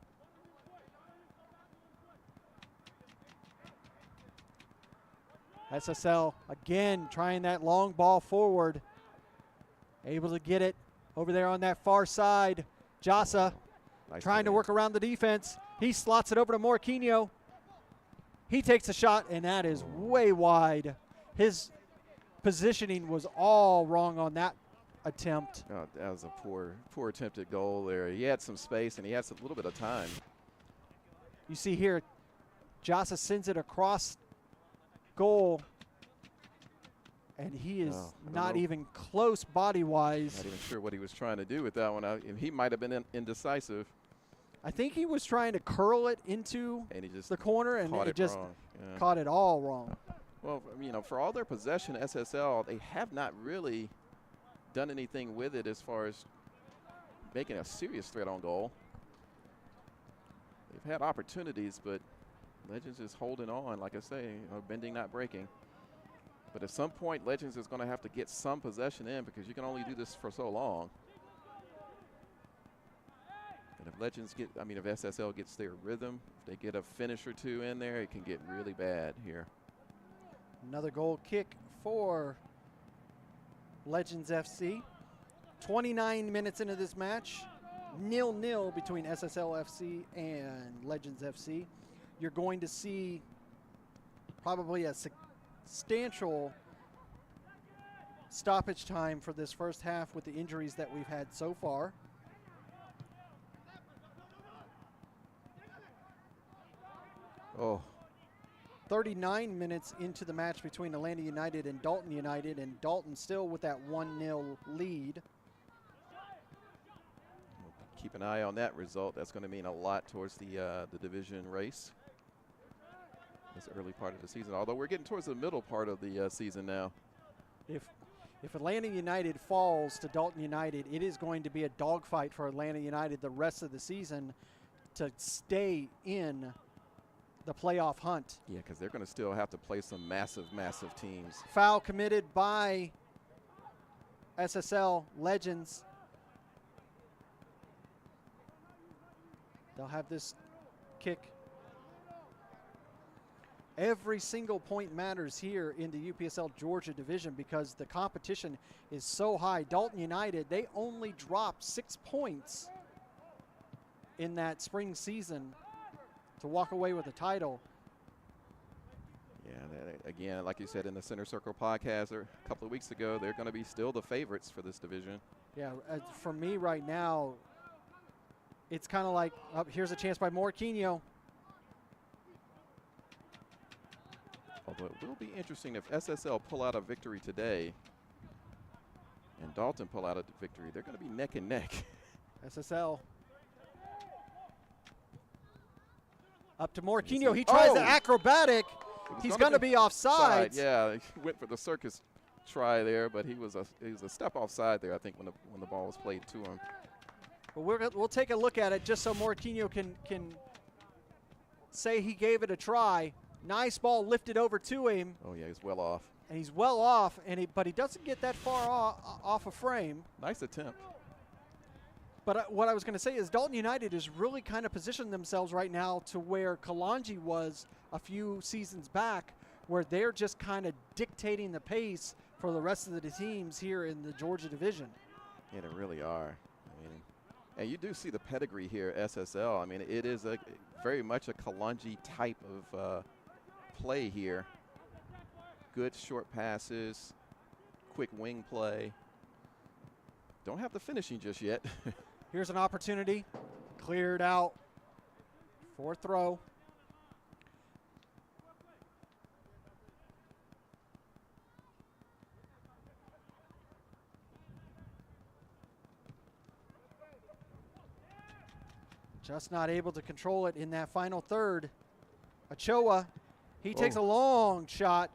SSL again trying that long ball forward. Able to get it over there on that far side. Jasa Nice trying to defending. work around the defense. He slots it over to Morquinho. He takes a shot, and that is way wide. His positioning was all wrong on that attempt. Oh, that was a poor attempted goal there. He had some space, and he has a little bit of time. You see here, Jasa sends it across goal, and he is Oh, I don't not know. even close body-wise. Not even sure what he was trying to do with that one. He might have been indecisive. I think he was trying to curl it into And he just the corner, and caught it just wrong. Yeah. caught it all wrong. Well, you know, for all their possession, SSL, they have not really done anything with it as far as making a serious threat on goal. They've had opportunities, but Legends is holding on, like I say, bending, not breaking. But at some point, Legends is going to have to get some possession in because you can only do this for so long. And if Legends get, I mean, if SSL gets their rhythm, if they get a finish or two in there, it can get really bad here. Another goal kick for Legends FC. 29 minutes into this match, 0-0 between SSL FC and Legends FC. You're going to see probably a substantial stoppage time for this first half with the injuries that we've had so far. Oh. 39 minutes into the match between Atlanta United and Dalton still with that 1-0 lead. Keep an eye on that result. That's going to mean a lot towards the division race this early part of the season, although we're getting towards the middle part of the season now. If Atlanta United falls to Dalton United, it is going to be a dogfight for Atlanta United the rest of the season to stay in the playoff hunt. Yeah, because they're going to still have to play some massive, massive teams. Foul committed by SSL Legends. They'll have this kick. Every single point matters here in the UPSL Georgia division because the competition is so high. Dalton United, they only dropped 6 points in that spring season to walk away with the title. Yeah, again, like you said in the Center Circle podcast a couple of weeks ago, they're going to be still the favorites for this division. Yeah, for me right now, it's kind of like, oh, here's a chance by Morquinho. Although it will be interesting if SSL pull out a victory today and Dalton pull out a victory. They're going to be neck and neck. SSL. Up to Morquinho. He tries the acrobatic. He's going to be offside. Yeah, he went for the circus try there, but he was a step offside there, I think, when the ball was played to him. Well, we'll take a look at it just so Morquinho can say he gave it a try. Nice ball lifted over to him. Oh, yeah, he's well off. And he's well off, but he doesn't get that far off a frame. Nice attempt. But what I was going to say is Dalton United is really kind of positioned themselves right now to where Kalanji was a few seasons back, where they're just kind of dictating the pace for the rest of the teams here in the Georgia division. Yeah, they really are. I mean, and you do see the pedigree here at SSL. I mean, it is very much a Kalanji type of play here. Good short passes, quick wing play. Don't have the finishing just yet. Here's an opportunity. Cleared out for throw. Just not able to control it in that final third. Ochoa, he takes a long shot.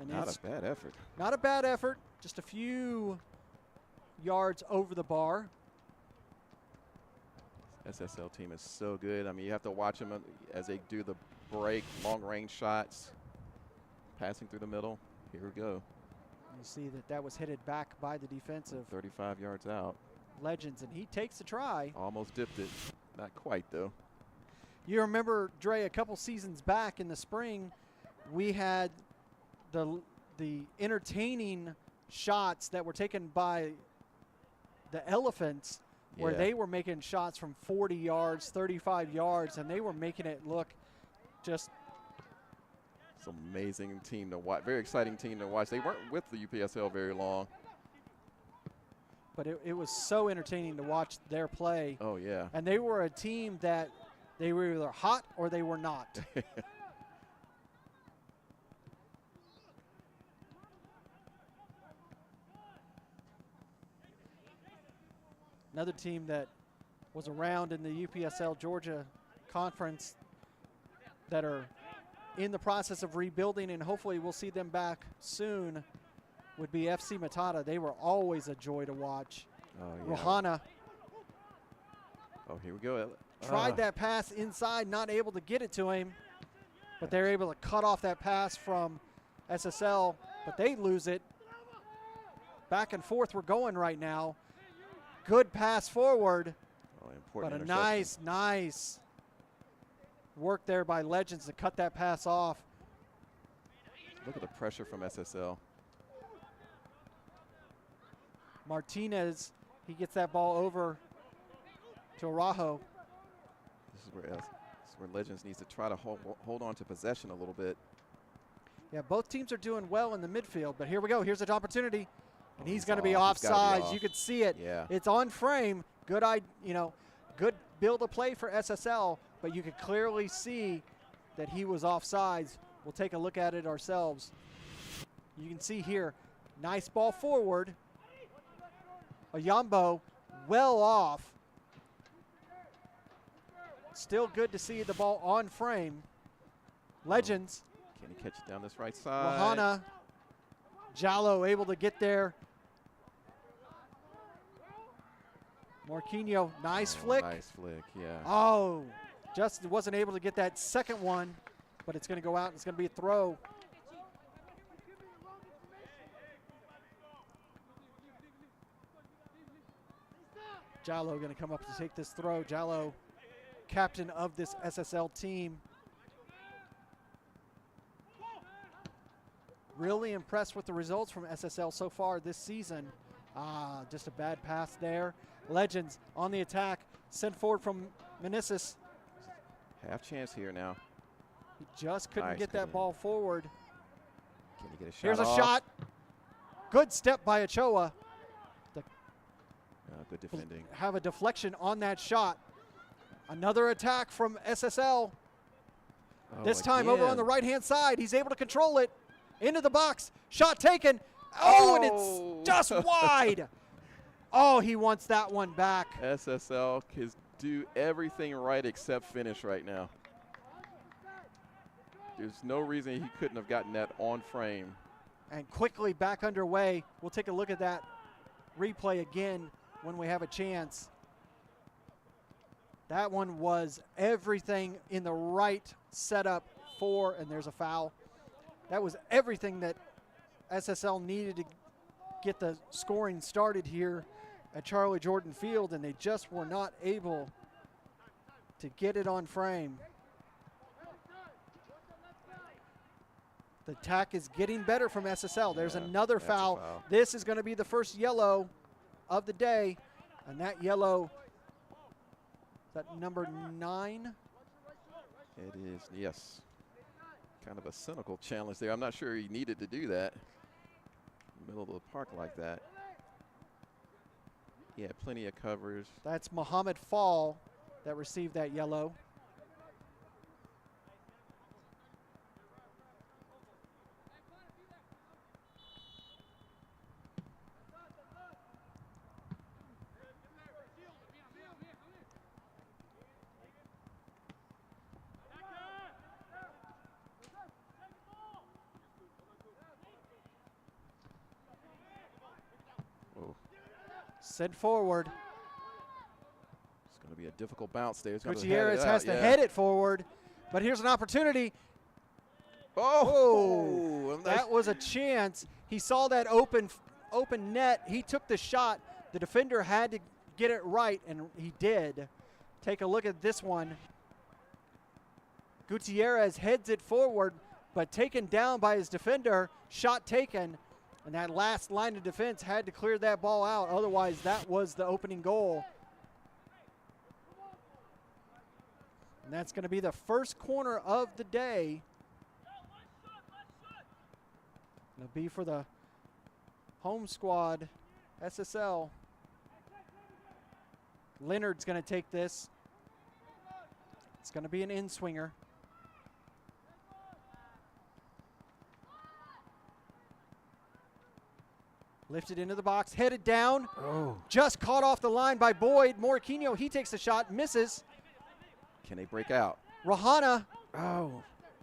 And not a bad effort. Not a bad effort. Just a few yards over the bar. SSL team is so good. I mean, you have to watch them as they do the break, long-range shots, passing through the middle. Here we go. You see that was headed back by the defensive 35 yards out. Legends, and he takes the try. Almost dipped it. Not quite, though. You remember, Dre, a couple seasons back in the spring, we had the entertaining shots that were taken by the Elephants, where they were making shots from 40 yards, 35 yards, and they were making it look just. It's an amazing team to watch. Very exciting team to watch. They weren't with the UPSL very long. But it was so entertaining to watch their play. Oh, yeah. And they were a team that they were either hot or they were not. Another team that was around in the UPSL Georgia Conference that are in the process of rebuilding, and hopefully we'll see them back soon, would be FC Matata. They were always a joy to watch. Oh, yeah. Rohana Oh, here we go. tried that pass inside, not able to get it to him, but they're able to cut off that pass from SSL, but they lose it. Back and forth we're going right now. Good pass forward, Oh, important but a interception. nice work there by Legends to cut that pass off. Look at the pressure from SSL. Martinez, he gets that ball over to Araujo. This is where Legends needs to try to hold on to possession a little bit. Yeah, both teams are doing well in the midfield, but here we go. Here's an opportunity, and he's going to be off. He's gotta be offsides. off. You could see it. Yeah. It's on frame. Good, good build of play for SSL, but you could clearly see that he was offsides. We'll take a look at it ourselves. You can see here, nice ball forward. Oyambo well off. Still good to see the ball on frame. Legends. Can he catch it down this right side? Rohana. Jallo able to get there. Marquinhos, nice flick. Nice flick, yeah. Oh, just wasn't able to get that second one, but it's going to go out. It's going to be a throw. Jallo going to come up to take this throw. Jallo, captain of this SSL team. Really impressed with the results from SSL so far this season. Just a bad pass there. Legends on the attack. Sent forward from Meneses. Half chance here now. He just couldn't Nice, get that couldn't. ball forward. Can he get a shot Here's a off? shot. Good step by Ochoa. Good defending. Have a deflection on that shot. Another attack from SSL. Oh, This time over on again. the right-hand side. He's able to control it. Into the box. Shot taken. Oh, and it's just wide. Oh, he wants that one back. SSL can do everything right except finish right now. There's no reason he couldn't have gotten that on frame. And quickly back underway. We'll take a look at that replay again when we have a chance. That one was everything in the right setup for, and there's a foul. That was everything that SSL needed to get the scoring started here at Charlie Jordan Field, and they just were not able to get it on frame. The attack is getting better from SSL. There's Yeah, another that's a foul. foul. This is going to be the first yellow of the day, and that yellow, is that number 9? It is, yes. Kind of a cynical challenge there. I'm not sure he needed to do that. In the middle of the park like that. He had plenty of covers. That's Muhammad Fall that received that yellow. Oh, Sent forward. it's going to be a difficult bounce there. He's gonna head it Gutierrez out, has to yeah. head it forward, but here's an opportunity. Oh, That was a chance. He saw that open net. He took the shot. The defender had to get it right, and he did. Take a look at this one. Gutierrez heads it forward, but taken down by his defender. Shot taken, and that last line of defense had to clear that ball out. Otherwise, that was the opening goal. And that's going to be the first corner of the day. It'll be for the home squad, SSL. Leonard's going to take this. It's going to be an in-swinger. Lifted into the box, headed down. Oh. Just caught off the line by Boyd. Morquinho, he takes a shot, misses. Can they break out? Rahana,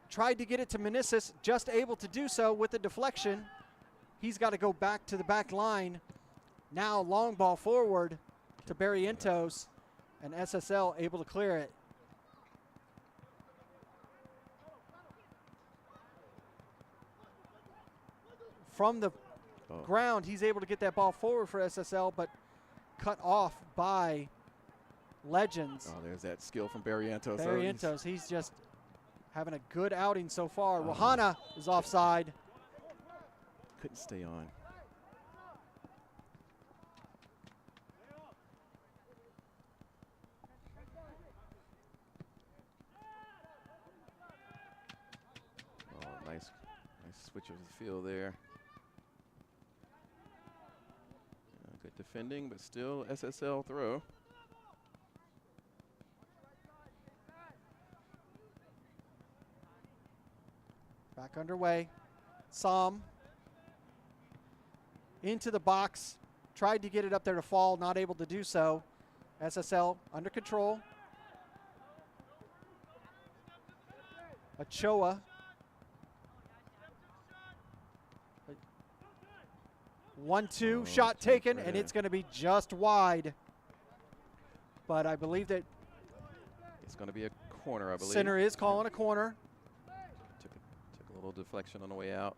tried to get it to Meneses, just able to do so with the deflection. He's got to go back to the back line. Now long ball forward to Barrientos, and SSL able to clear it. From the ground, he's able to get that ball forward for SSL, but cut off by Legends. Oh, there's that skill from Barrientos. Barrientos, he's just having a good outing so far. Rahana is offside. Couldn't stay on. Oh, nice switch of the field there. Good defending, but still SSL throw. Back underway. Som into the box. Tried to get it up there to fall, not able to do so. SSL under control. Ochoa. 1-2, shot taken, and it's going to be just wide. But I believe that it's going to be a corner, I believe. Center is calling a corner. Took a little deflection on the way out.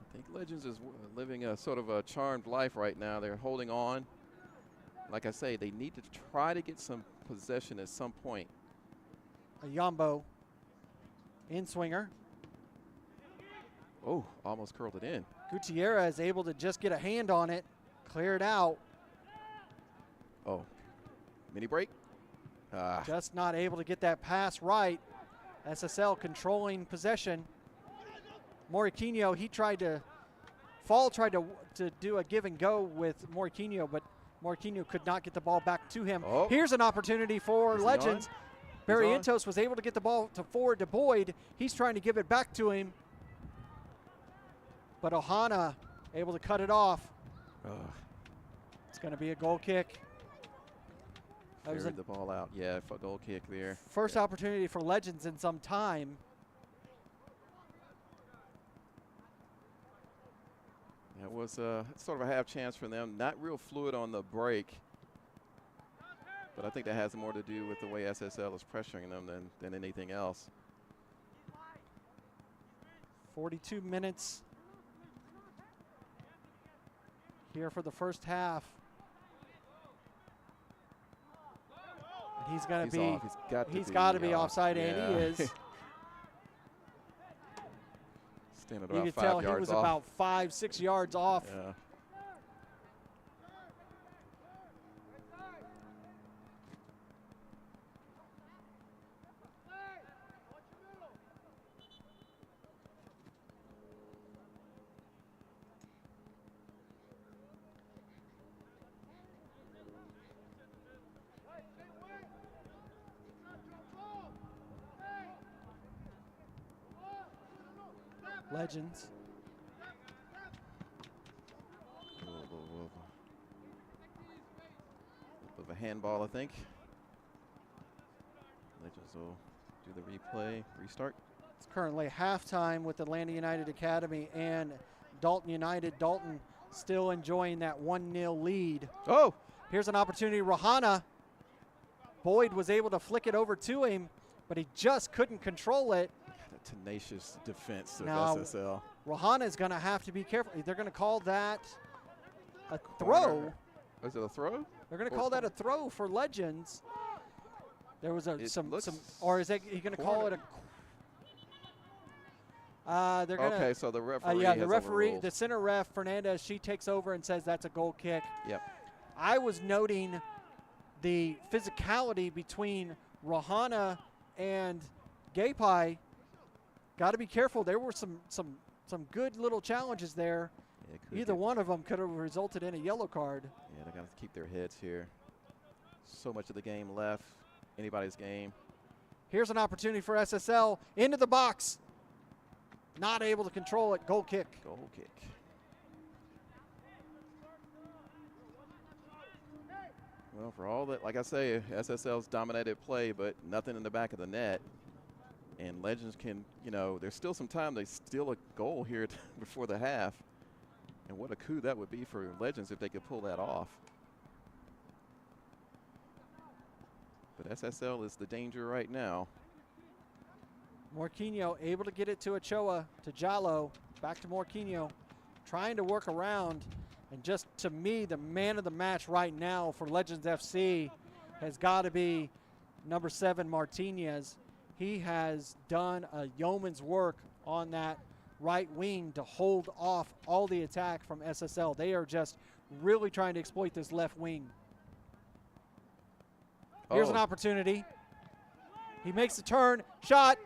I think Legends is living a sort of a charmed life right now. They're holding on. Like I say, they need to try to get some possession at some point. A Yambo in swinger. Oh, almost curled it in. Gutierrez able to just get a hand on it, clear it out. Oh, mini break. Just not able to get that pass right. SSL controlling possession. Morquinho, he tried to do a give and go with Morquinho, but Morquinho could not get the ball back to him. Oh. Here's an opportunity for Legends. Barrientos was able to get the ball forward to Boyd. He's trying to give it back to him. But Ohana able to cut it off. It's going to be a goal kick. That was Carried the ball out. Yeah, a goal kick there. First opportunity for Legends in some time. That was sort of a half chance for them. Not real fluid on the break. But I think that has more to do with the way SSL is pressuring them than anything else. 42 minutes here for the first half. And he's going to be off. He's got to be offside, and he is. Standing You about could 5 tell yards he was off. about 5-6 yards off. Yeah. Legends. Of a handball, I think. Legends will do the replay, restart. It's currently halftime with Atlanta United Academy and Dalton United. Dalton still enjoying that 1-0 lead. Oh! Here's an opportunity. Rahana. Boyd was able to flick it over to him, but he just couldn't control it. A tenacious defense of Now, SSL. Rahana is going to have to be careful. They're going to call that a Corner. throw. Was it a throw? They're going to call that a throw for Legends. There was or is he going to call it a? They're going to. Okay, so the referee. Yeah, the referee, the center ref Fernandez, she takes over and says that's a goal kick. Yep. I was noting the physicality between Rahana and Gaypai. Got to be careful. There were some good little challenges there. Yeah, Either one of them could have resulted in a yellow card. Yeah, they're going to keep their heads here. So much of the game left. Anybody's game. Here's an opportunity for SSL into the box. not able to control it. Goal kick. Goal kick. Well, for all that, like I say, SSL's dominated play, but nothing in the back of the net. And Legends can, you know, there's still some time. They steal a goal here before the half. And what a coup that would be for Legends if they could pull that off. But SSL is the danger right now. Morquinho able to get it to Ochoa, to Jallo, back to Morquinho, trying to work around. And just to me, the man of the match right now for Legends FC has got to be number 7, Martinez. He has done a yeoman's work on that right wing to hold off all the attack from SSL. They are just really trying to exploit this left wing. Here's an opportunity. He makes the turn, shot.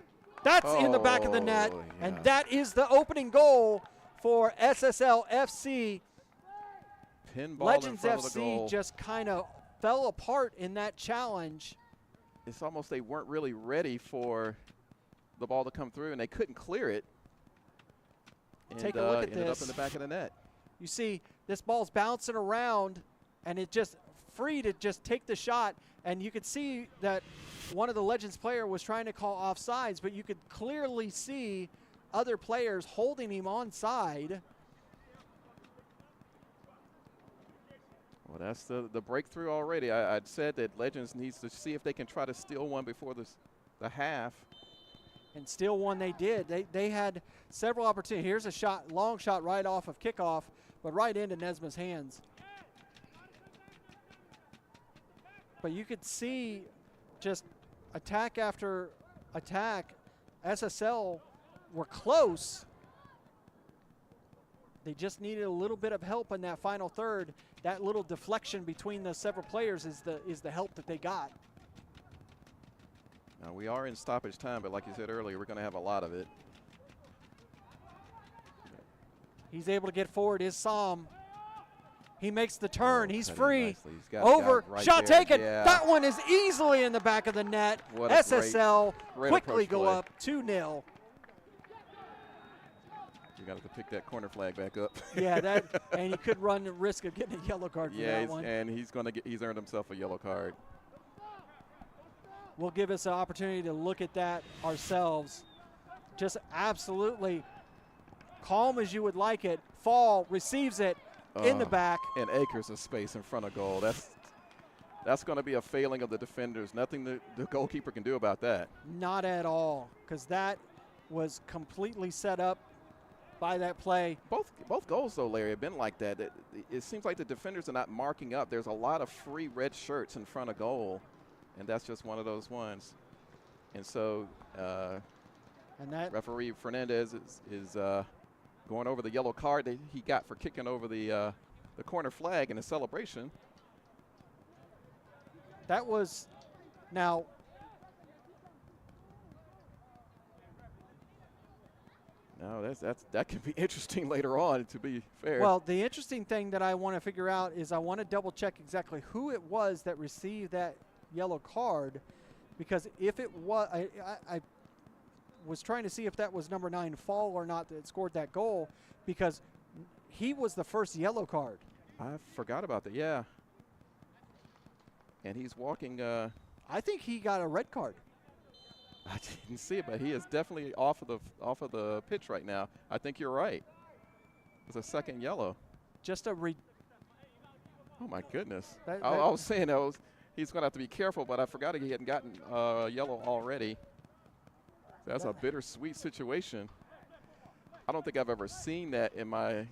That's in the back of the net. Yeah. And that is the opening goal for SSL FC. Pinball Legends in front of the FC goal. just kind of fell apart in that challenge. It's almost they weren't really ready for the ball to come through, and they couldn't clear it. And, Take a look at ended this. up in the back of the net. You see this ball's bouncing around, and it just free to just take the shot. And you could see that one of the Legends player was trying to call offsides, but you could clearly see other players holding him onside. Well, that's the breakthrough already. I'd said that Legends needs to see if they can try to steal one before the half. And steal one they did. They had several opportunities. Here's a shot, long shot right off of kickoff, but right into Nesma's hands. But you could see just attack after attack. SSL were close. They just needed a little bit of help in that final third. That little deflection between the several players is the help that they got. Now, we are in stoppage time, but like you said earlier, we're going to have a lot of it. He's able to get forward, is Sam. He makes the turn, he's Cutting free. nicely. He's got Over, it right shot there. taken. Yeah. That one is easily in the back of the net. What a SSL great quickly approach go play. up 2-0. You got to pick that corner flag back up. Yeah, that, and he could run the risk of getting a yellow card for Yeah, that one. and he's earned himself a yellow card. Will give us an opportunity to look at that ourselves. Just absolutely calm as you would like it. Fall, receives it in the back. And acres of space in front of goal. That's going to be a failing of the defenders. Nothing the goalkeeper can do about that. Not at all, because that was completely set up by that play. Both goals, though, Larry, have been like that. It seems like the defenders are not marking up. There's a lot of free red shirts in front of goal, and that's just one of those ones. And so And that referee Fernandez is going over the yellow card that he got for kicking over the corner flag in a celebration. that was now. No, that could be interesting later on, to be fair. Well, the interesting thing that I want to figure out is I want to double check exactly who it was that received that yellow card, because if it was, I was trying to see if that was number 9 Fall or not that scored that goal, because he was the first yellow card. I forgot about that. Yeah. And he's walking. I think he got a red card. I didn't see it, but he is definitely off of the pitch right now. I think you're right. It's a second yellow. Just a Oh my goodness! That- I that- was saying he's going to have to be careful, but I forgot he hadn't gotten yellow already. That's a bittersweet situation. I don't think I've ever seen that in my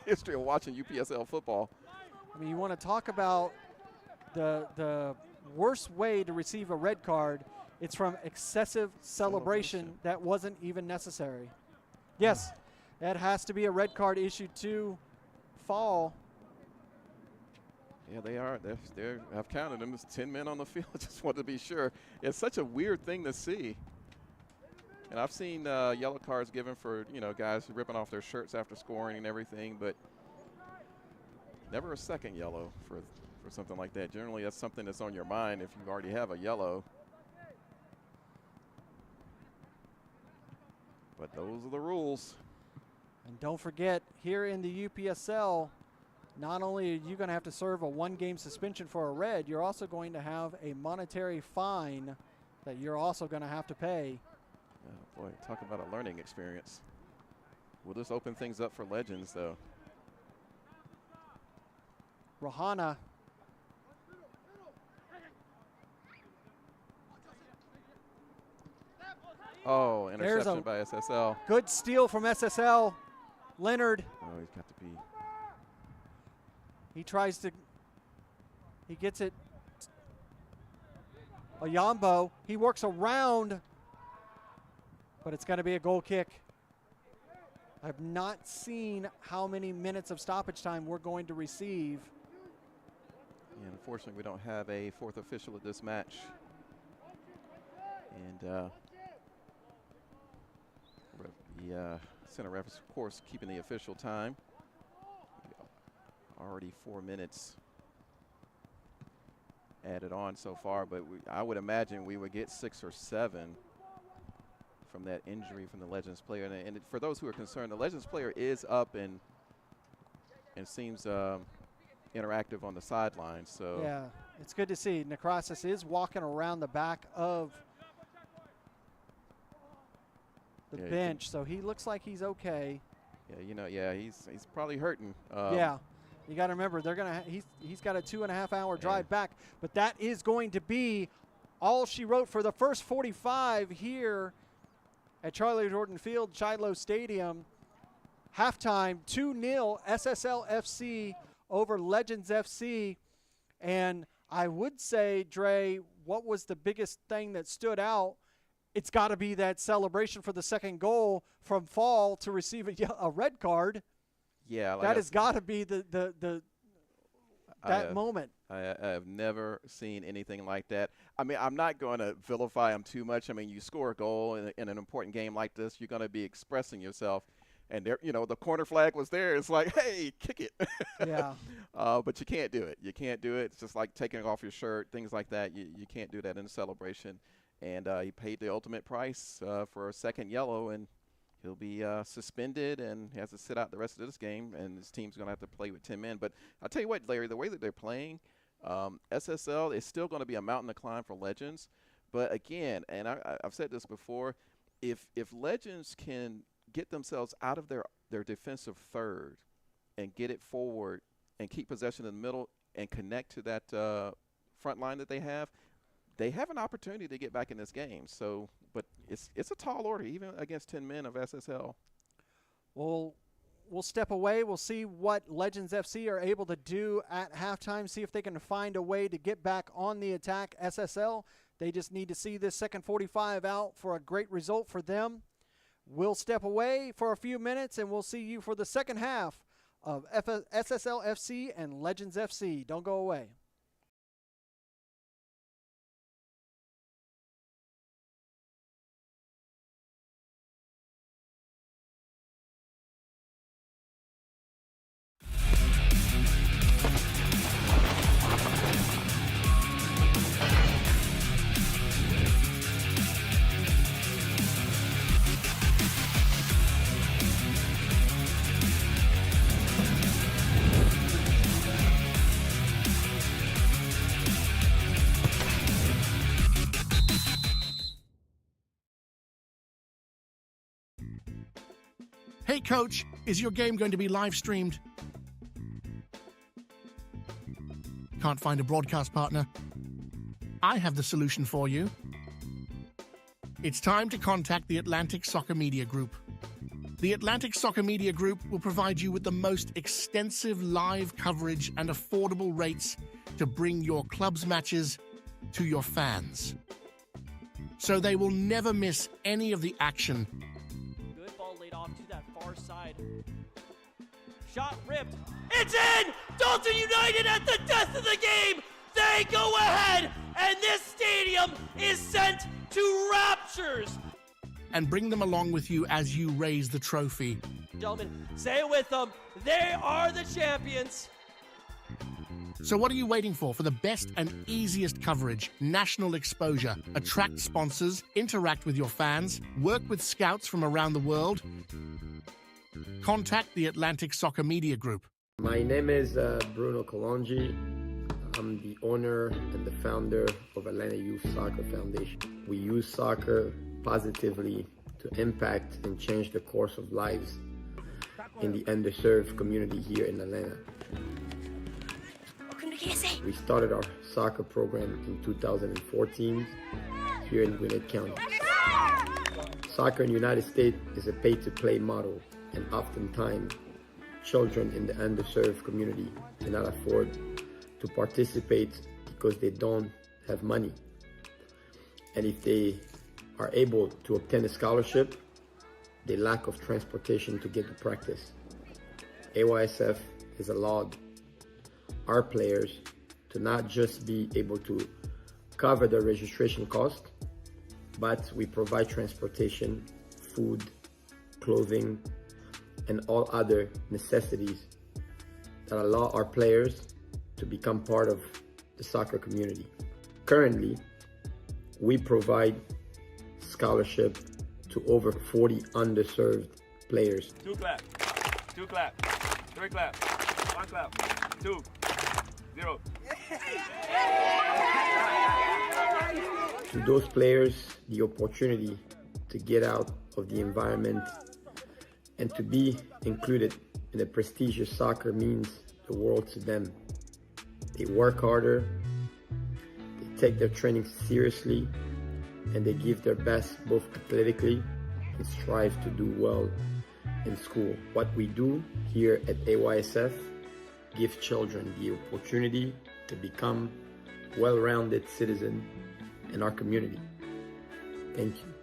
history of watching UPSL football. I mean, you want to talk about the worst way to receive a red card. It's from excessive celebration that wasn't even necessary. Yes, that has to be a red card issued to Fall. Yeah, they are. I've counted them. There's 10 men on the field. Just wanted to be sure. It's such a weird thing to see. And I've seen yellow cards given for, guys ripping off their shirts after scoring and everything, but never a second yellow for something like that. Generally, that's something that's on your mind if you already have a yellow. But those are the rules. And don't forget, here in the UPSL, not only are you going to have to serve a 1-game suspension for a red, you're also going to have a monetary fine that you're also going to have to pay. Oh boy, talk about a learning experience. We'll just open things up for Legends, though. Rahana. Oh, interception by SSL. Good steal from SSL. Leonard. Oh, he's got to be. He tries to. He gets it. Oyambo. He works around. But it's going to be a goal kick. I've not seen how many minutes of stoppage time we're going to receive. And unfortunately, we don't have a fourth official at this match. And the center ref is, of course, keeping the official time. Already 4 minutes added on so far, but I would imagine we would get 6 or 7 from that injury from the Legends player. And for those who are concerned, the Legends player is up and seems interactive on the sideline. So yeah, it's good to see. Necrosis is walking around the back of the bench, so he looks like he's okay. Yeah, he's probably hurting. Yeah, you got to remember he's got a 2.5-hour drive back, but that is going to be all she wrote for the first 45 here at Charlie Jordan Field, Shiloh Stadium. Halftime, 2-0 SSL FC over Legends FC. And I would say, Dre, what was the biggest thing that stood out? It's got to be that celebration for the second goal from Fall to receive a red card. Yeah, that has got to be that moment. I have never seen anything like that. I mean, I'm not going to vilify him too much. I mean, you score a goal in an important game like this, you're going to be expressing yourself. And there, the corner flag was there. It's like, hey, kick it. Yeah. But you can't do it. You can't do it. It's just like taking off your shirt, things like that. You can't do that in a celebration. And he paid the ultimate price for a second yellow, and he'll be suspended and has to sit out the rest of this game, and his team's going to have to play with 10 men. But I'll tell you what, Larry, the way that they're playing, SSL is still going to be a mountain to climb for Legends. But again, and I've said this before, if Legends can get themselves out of their defensive third and get it forward and keep possession in the middle and connect to that front line that they have an opportunity to get back in this game. So, but it's a tall order, even against 10 men of SSL. We'll step away. We'll see what Legends FC are able to do at halftime, see if they can find a way to get back on the attack. SSL, they just need to see this second 45 out for a great result for them. We'll step away for a few minutes, and we'll see you for the second half of SSL FC and Legends FC. Don't go away. Hey, Coach, is your game going to be live streamed? Can't find a broadcast partner? I have the solution for you. It's time to contact the Atlantic Soccer Media Group. The Atlantic Soccer Media Group will provide you with the most extensive live coverage and affordable rates to bring your club's matches to your fans, so they will never miss any of the action. Good ball laid off to that far side. Shot ripped. It's in! Dalton United at the death of the game! They go ahead, and this stadium is sent to raptures. And bring them along with you as you raise the trophy. Gentlemen, say it with them. They are the champions. So what are you waiting for the best and easiest coverage, national exposure, attract sponsors, interact with your fans, work with scouts from around the world? Contact the Atlantic Soccer Media Group. My name is Bruno Colongi. I'm the owner and the founder of Atlanta Youth Soccer Foundation. We use soccer positively to impact and change the course of lives in the underserved community here in Atlanta. We started our soccer program in 2014 here in Gwinnett County. Soccer in the United States is a pay-to-play model, and oftentimes children in the underserved community cannot afford to participate because they don't have money. And if they are able to obtain a scholarship, they lack of transportation to get to practice. AYSF has allowed our players to not just be able to cover the registration cost, but we provide transportation, food, clothing, and all other necessities that allow our players to become part of the soccer community. Currently, we provide scholarship to over 40 underserved players. 2 clap, 2 clap, 3 clap, 1 clap, 2, 0. To those players, the opportunity to get out of the environment and to be included in a prestigious soccer means the world to them. They work harder, they take their training seriously, and they give their best both athletically and strive to do well in school. What we do here at AYSF gives children the opportunity to become well-rounded citizens in our community. Thank you.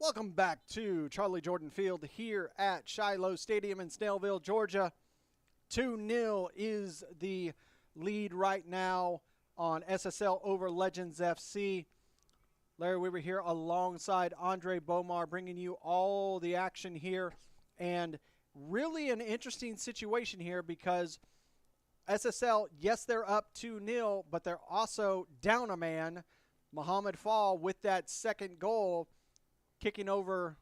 Welcome back to Charlie Jordan Field here at Shiloh Stadium in Snellville, Georgia. 2-0 is the lead right now on SSL over Legends FC. Larry Weaver here alongside Andre Bomar, bringing you all the action here. And really an interesting situation here because SSL, yes, they're up 2-0, but they're also down a man. Muhammad Fall with that second goal, kicking over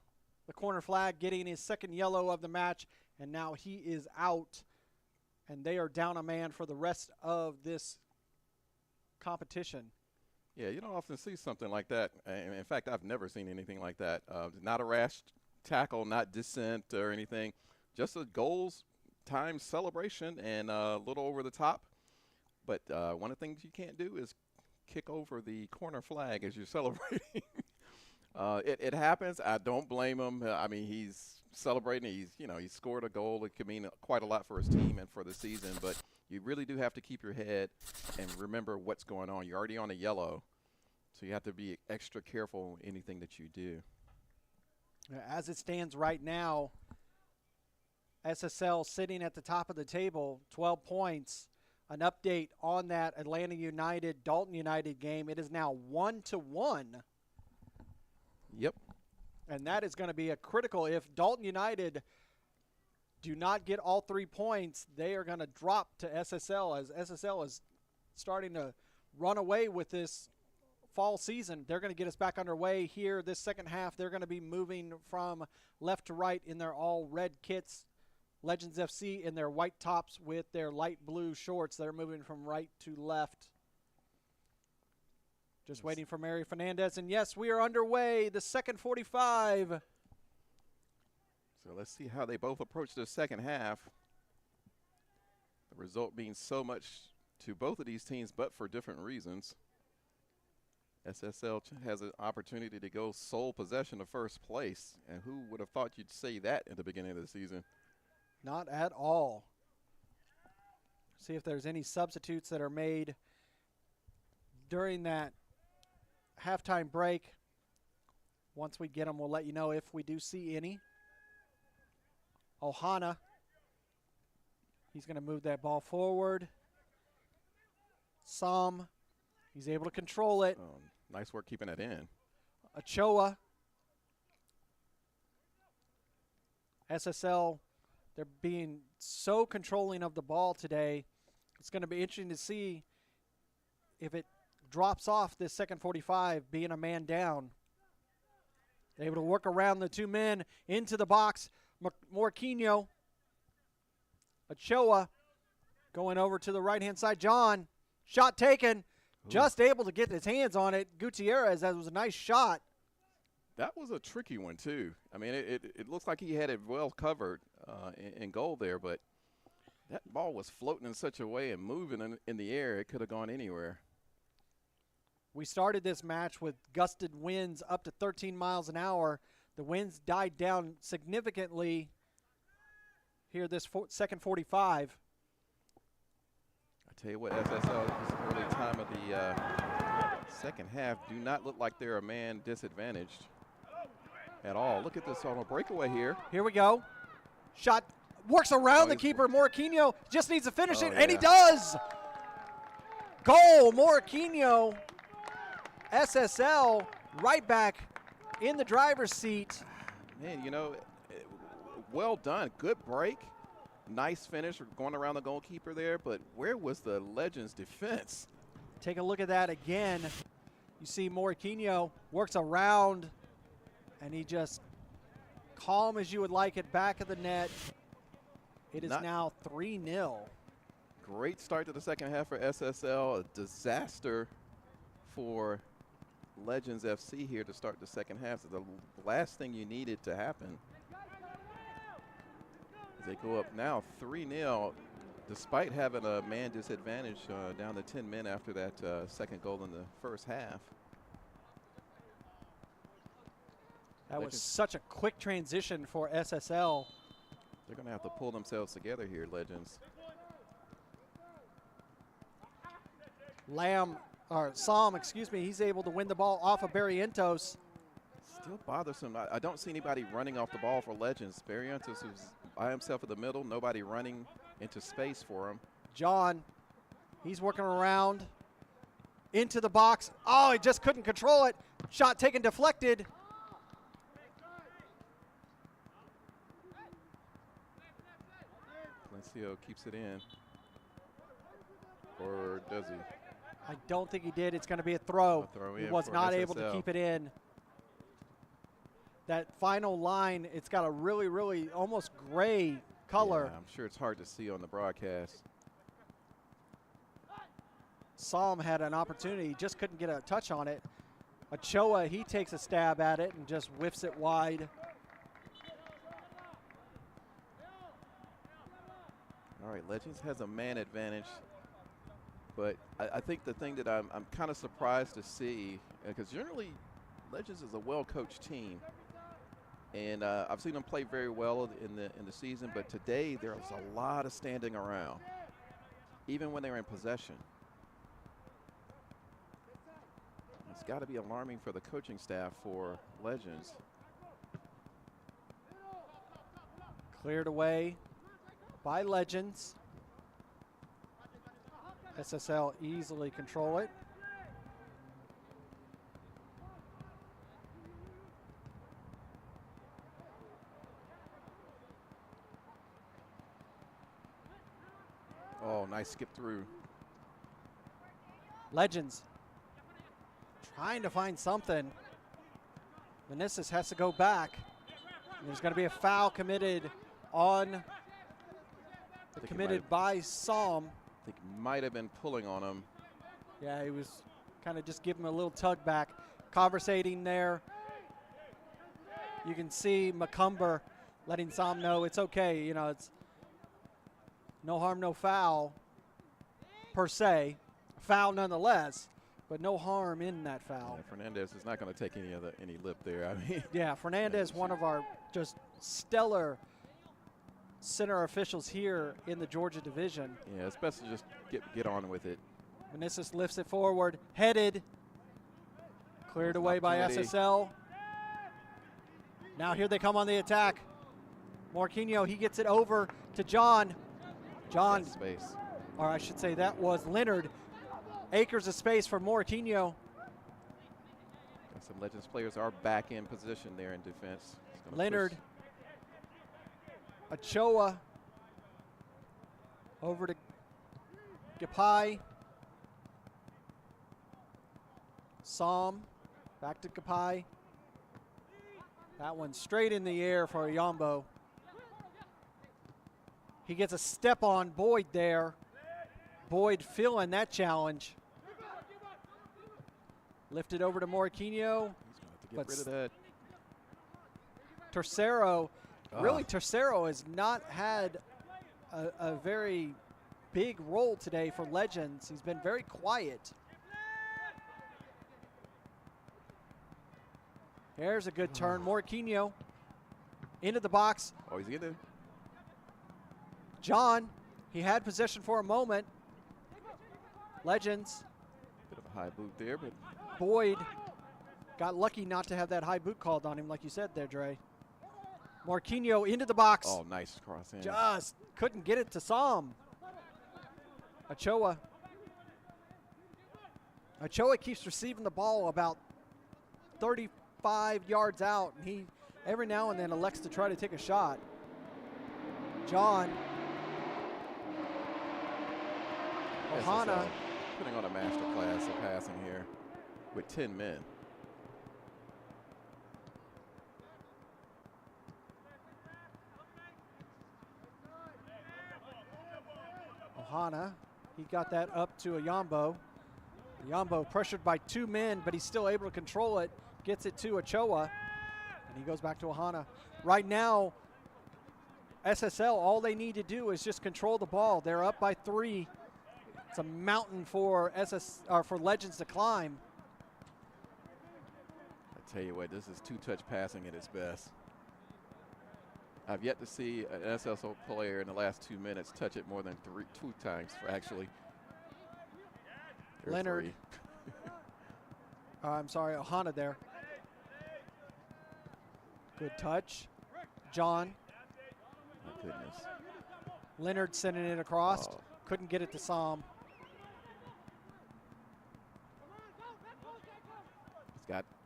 the corner flag, getting his second yellow of the match, and now he is out, and they are down a man for the rest of this competition. Yeah, you don't often see something like that. In fact, I've never seen anything like that. Not a rash tackle, not dissent or anything. Just a goals time celebration and a little over the top. But one of the things you can't do is kick over the corner flag as you're celebrating. It happens. I don't blame him. I mean, he's celebrating. He scored a goal. It could mean quite a lot for his team and for the season. But you really do have to keep your head and remember what's going on. You're already on a yellow, so you have to be extra careful in anything that you do. As it stands right now, SSL sitting at the top of the table, 12 points. An update on that Atlanta United, Dalton United game. It is now 1-1. Yep. And that is going to be a critical. If Dalton United do not get all 3 points, they are going to drop to SSL, as SSL is starting to run away with this fall season. They're going to get us back underway here this second half. They're going to be moving from left to right in their all red kits. Legends FC in their white tops with their light blue shorts. They're moving from right to left. Just waiting for Mary Fernandez. And yes, we are underway. The second 45. So let's see how they both approach the second half. The result means so much to both of these teams, but for different reasons. SSL has an opportunity to go sole possession of first place. And who would have thought you'd say that in the beginning of the season? Not at all. See if there's any substitutes that are made during that halftime break. Once we get them, we'll let you know if we do see any. Ohana, he's going to move that ball forward. Som, he's able to control it. Oh, nice work keeping it in. Ochoa. SSL, they're being so controlling of the ball today. It's going to be interesting to see if it drops off this second 45, being a man down. They're able to work around the two men into the box. Morquinho. Ochoa going over to the right-hand side. John, shot taken. Ooh. Just able to get his hands on it. Gutierrez, that was a nice shot. That was a tricky one, too. I mean, it looks like he had it well covered in goal there, but that ball was floating in such a way and moving in the air, it could have gone anywhere. We started this match with gusted winds up to 13 miles an hour. The winds died down significantly here this second 45. I tell you what, SSL, this early time of the second half do not look like they're a man disadvantaged at all. Look at this on a breakaway here. Here we go. Shot works around the keeper. Morquinho just needs to finish it, and he does. Goal, Morquinho. SSL right back in the driver's seat. Man, you know, well done. Good break. Nice finish going around the goalkeeper there, but where was the Legends defense? Take a look at that again. You see Morquinho works around, and he just calm as you would like it back of the net. It is now 3-0. Great start to the second half for SSL. A disaster for Legends FC here to start the second half. So the last thing you needed to happen. As they go up now 3-0, despite having a man disadvantage down to 10 men after that second goal in the first half. That was such a quick transition for SSL. They're going to have to pull themselves together here, Legends. Som, excuse me, he's able to win the ball off of Barrientos. Still bothersome. I don't see anybody running off the ball for Legends. Barrientos is by himself in the middle, nobody running into space for him. John, he's working around into the box. Oh, he just couldn't control it. Shot taken, deflected. Valencia keeps it in. Or does he? I don't think he did. It's going to be a throw. He was not able to keep it in. That final line, it's got a really, really almost gray color. Yeah, I'm sure it's hard to see on the broadcast. Psalm had an opportunity, just couldn't get a touch on it. Ochoa, he takes a stab at it and just whiffs it wide. All right, Legends has a man advantage, but I think the thing that I'm kind of surprised to see, because generally Legends is a well-coached team, and I've seen them play very well in the season, but today there was a lot of standing around, even when they're in possession. It's got to be alarming for the coaching staff for Legends. Cleared away by Legends. SSL easily control it. Oh, nice skip through. Legends trying to find something. Meneses has to go back. There's going to be a foul committed on by Psalm. I think he might have been pulling on him. Yeah, he was kind of just giving him a little tug back. Conversating there. You can see McCumber letting Psalm know it's okay. You know, it's no harm, no foul per se. Foul nonetheless, but no harm in that foul. Yeah, Fernandez is not going to take any lip there. I mean, yeah, Fernandez, one of our just stellar center officials here in the Georgia division. Yeah, it's best to just get on with it. Meneses lifts it forward, headed, cleared away by SSL. Now here they come on the attack. Marquinhos, he gets it over to John. John, space. Or I should say that was Leonard. Acres of space for Marquinhos. Some Legends players are back in position there in defense. Leonard. Ochoa. Over to Gapai. Psalm. Back to Gapai. That one straight in the air for Yambo. He gets a step on Boyd there. Boyd feeling that challenge. Lifted over to Marquinhos. He's going to have to get rid of that. Tercero, really Tercero has not had a very big role today for Legends. He's been very quiet. There's a good turn. Marquinhos into the box. Oh, he's in there. John, he had possession for a moment. Legends. Bit of a high boot there, but Boyd got lucky not to have that high boot called on him, like you said there, Dre. Marquinhos into the box. Oh, nice cross in. Just couldn't get it to Psalm. Ochoa. Ochoa keeps receiving the ball about 35 yards out, and he every now and then elects to try to take a shot. John. Ohana. Putting on a master class of passing here with 10 men. Ohana, he got that up to a Yambo. Yambo pressured by 2 men, but he's still able to control it. Gets it to Ochoa, and he goes back to Ohana. Right now, SSL, all they need to do is just control the ball. They're up by 3. It's a mountain for for Legends to climb. I tell you what, this is two-touch passing at its best. I've yet to see an SSL player in the last 2 minutes touch it more than 2 times, actually. Leonard. I'm sorry, Ohana there. Good touch. John. My goodness. Leonard sending it across. Oh. Couldn't get it to Sam.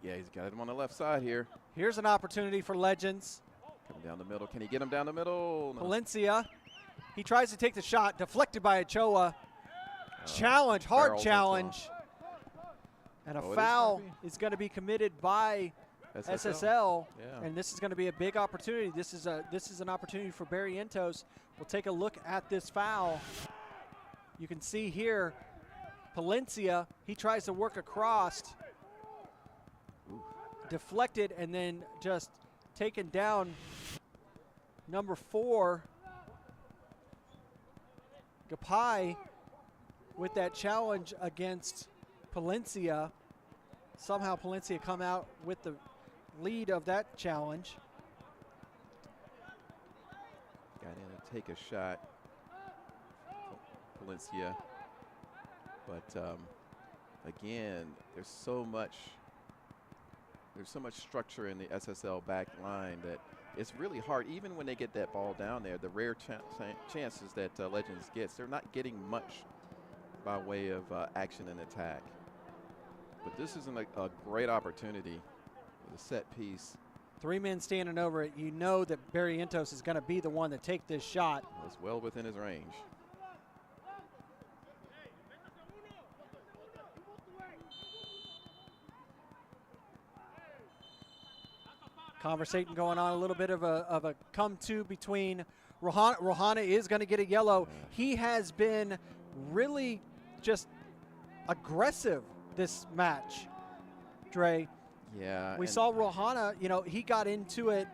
He's got him on the left side here. Here's an opportunity for Legends. Coming down the middle. Can he get him down the middle? No. Valencia. He tries to take the shot. Deflected by Ochoa. Challenge. Hard barrels challenge. And a Oh, it is foul gonna is going to be committed by SSL. Yeah. And this is going to be a big opportunity. This is an opportunity for Barrientos. We'll take a look at this foul. You can see here, Palencia, he tries to work across. Deflected and then just taken down. Number 4, Gapai, with that challenge against Palencia. Somehow Palencia come out with the lead of that challenge. Got in to take a shot, Palencia. But again, there's so much structure in the SSL back line that it's really hard. Even when they get that ball down there, the rare chances that Legends gets, they're not getting much by way of action and attack. But this is a great opportunity with a set piece. 3 men standing over it. You know that Barrientos is going to be the one to take this shot. It's well within his range. Conversating going on, a little bit of a come-to between Rohana. Rohana is going to get a yellow. He has been really just aggressive this match, Dre. Yeah. We saw Rohana, you know, he got into it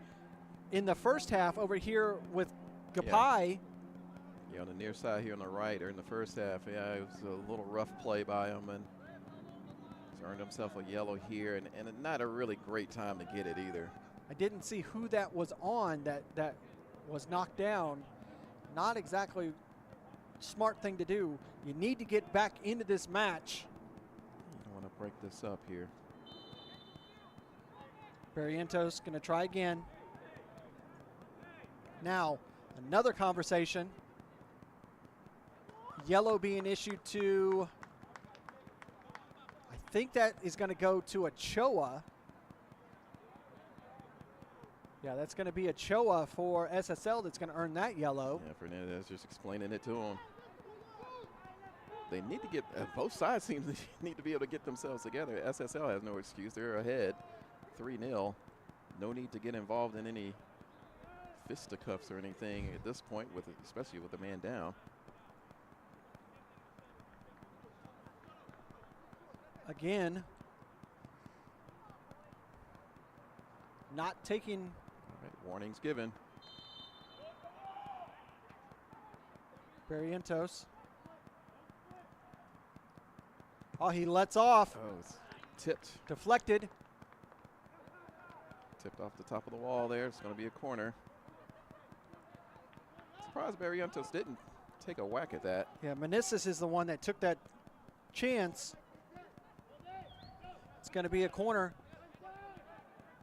in the first half over here with Gapai. Yeah, on the near side here on the right, or in the first half, yeah, it was a little rough play by him, and he's earned himself a yellow here, and not a really great time to get it either. I didn't see who that was on that was knocked down. Not exactly smart thing to do. You need to get back into this match. I want to break this up here. Barrientos going to try again. Now, another conversation. Yellow being issued to, I think that is going to go to Ochoa. Yeah, that's going to be Ochoa for SSL that's going to earn that yellow. Yeah, Fernandez just explaining it to him. They need to get, both sides seem to need to be able to get themselves together. SSL has no excuse. They're ahead 3-0. No need to get involved in any fisticuffs or anything at this point, especially with the man down. Again, not taking. All right, warnings given. Barrientos. Oh, he lets off. Oh, it's tipped. Deflected. Tipped off the top of the wall there. It's going to be a corner. Surprised Barrientos didn't take a whack at that. Yeah, Meneses is the one that took that chance. It's going to be a corner.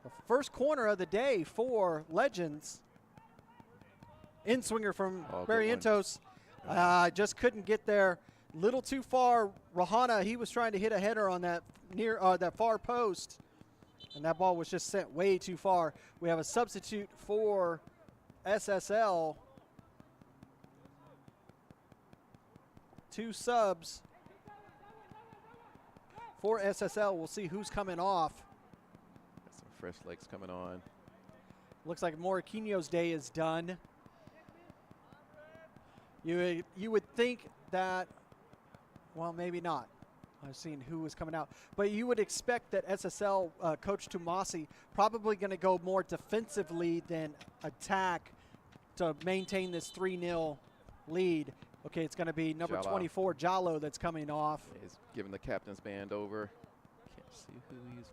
The first corner of the day for Legends. In-swinger from Barrientos. Just couldn't get there. Little too far. Rohana, he was trying to hit a header on that near that far post. And that ball was just sent way too far. We have a substitute for SSL. 2 subs for SSL. We'll see who's coming off. Got some fresh legs coming on. Looks like Moriquino's day is done. You would think that, well, maybe not. I've seen who was coming out. But you would expect that SSL Coach Tomasi probably going to go more defensively than attack to maintain this 3-0 lead. Okay, it's going to be number 24, Jalo, that's coming off. Yeah, he's giving the captain's band over. Can't see who he's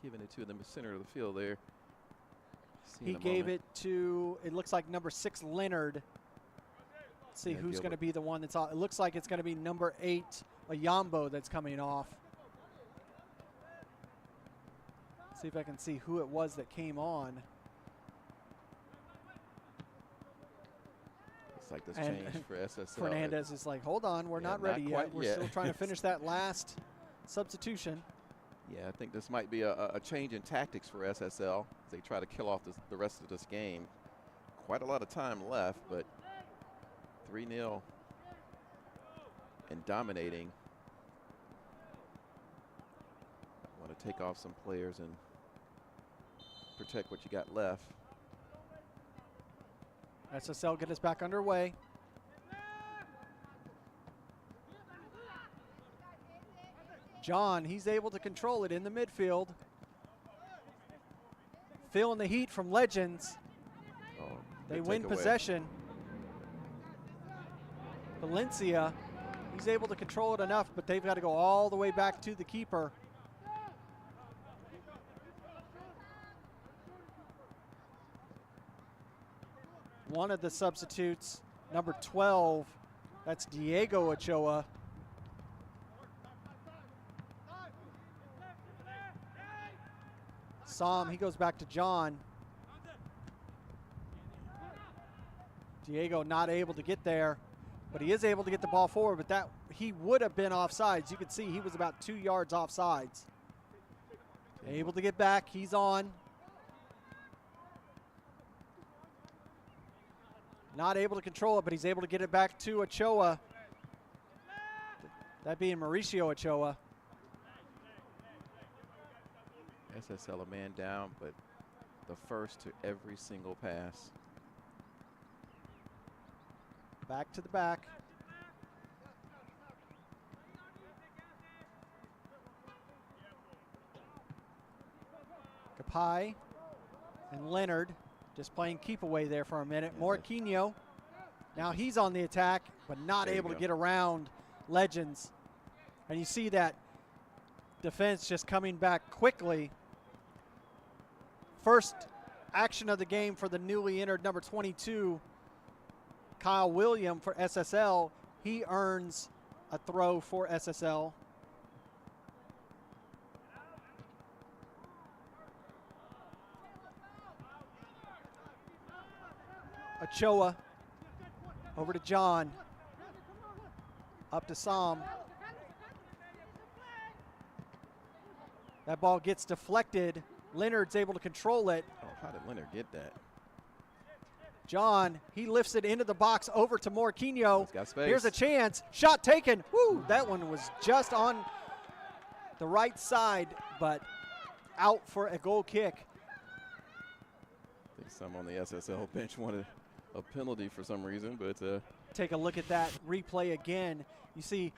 giving it to in the center of the field there. He gave it to, it looks like number 6, Leonard. Let's see who's going to be the one that's off. It looks like it's going to be number 8, Ayambo, that's coming off. See if I can see who it was that came on. It's like this And change for SSL. Fernandez is like, hold on, we're Yeah, not not ready yet. quite We're yet. still trying to finish that last substitution. Yeah, I think this might be a change in tactics for SSL as they try to kill off the rest of this game. Quite a lot of time left, but 3-0 and dominating. Want to take off some players and protect what you got left. SSL get us back underway. John, he's able to control it in the midfield. Feeling the heat from Legends. Oh, They good win takeaway. possession. Valencia, he's able to control it enough, but they've got to go all the way back to the keeper. One of the substitutes, number 12, that's Diego Ochoa. Sam, he goes back to John. Diego not able to get there, but he is able to get the ball forward, but that he would have been offsides. You can see he was about 2 yards offsides. Able to get back, he's on. Not able to control it, but he's able to get it back to Ochoa. That being Mauricio Ochoa. SSL a man down, but the first to every single pass. Back to the back. Kapai and Leonard just playing keep away there for a minute. Morquinho, now he's on the attack, but not There you able to go. get around Legends. And you see that defense just coming back quickly. First action of the game for the newly entered number 22, Kyle William for SSL. He earns a throw for SSL. Ochoa over to John. Up to Sam. That ball gets deflected. Leonard's able to control it. Oh, how did Leonard get that? John, he lifts it into the box over to Morquinho. He's got space. Here's a chance. Shot taken. Woo, that one was just on the right side, but out for a goal kick. I think some on the SSL bench wanted a penalty for some reason, but Take a look at that replay again. You see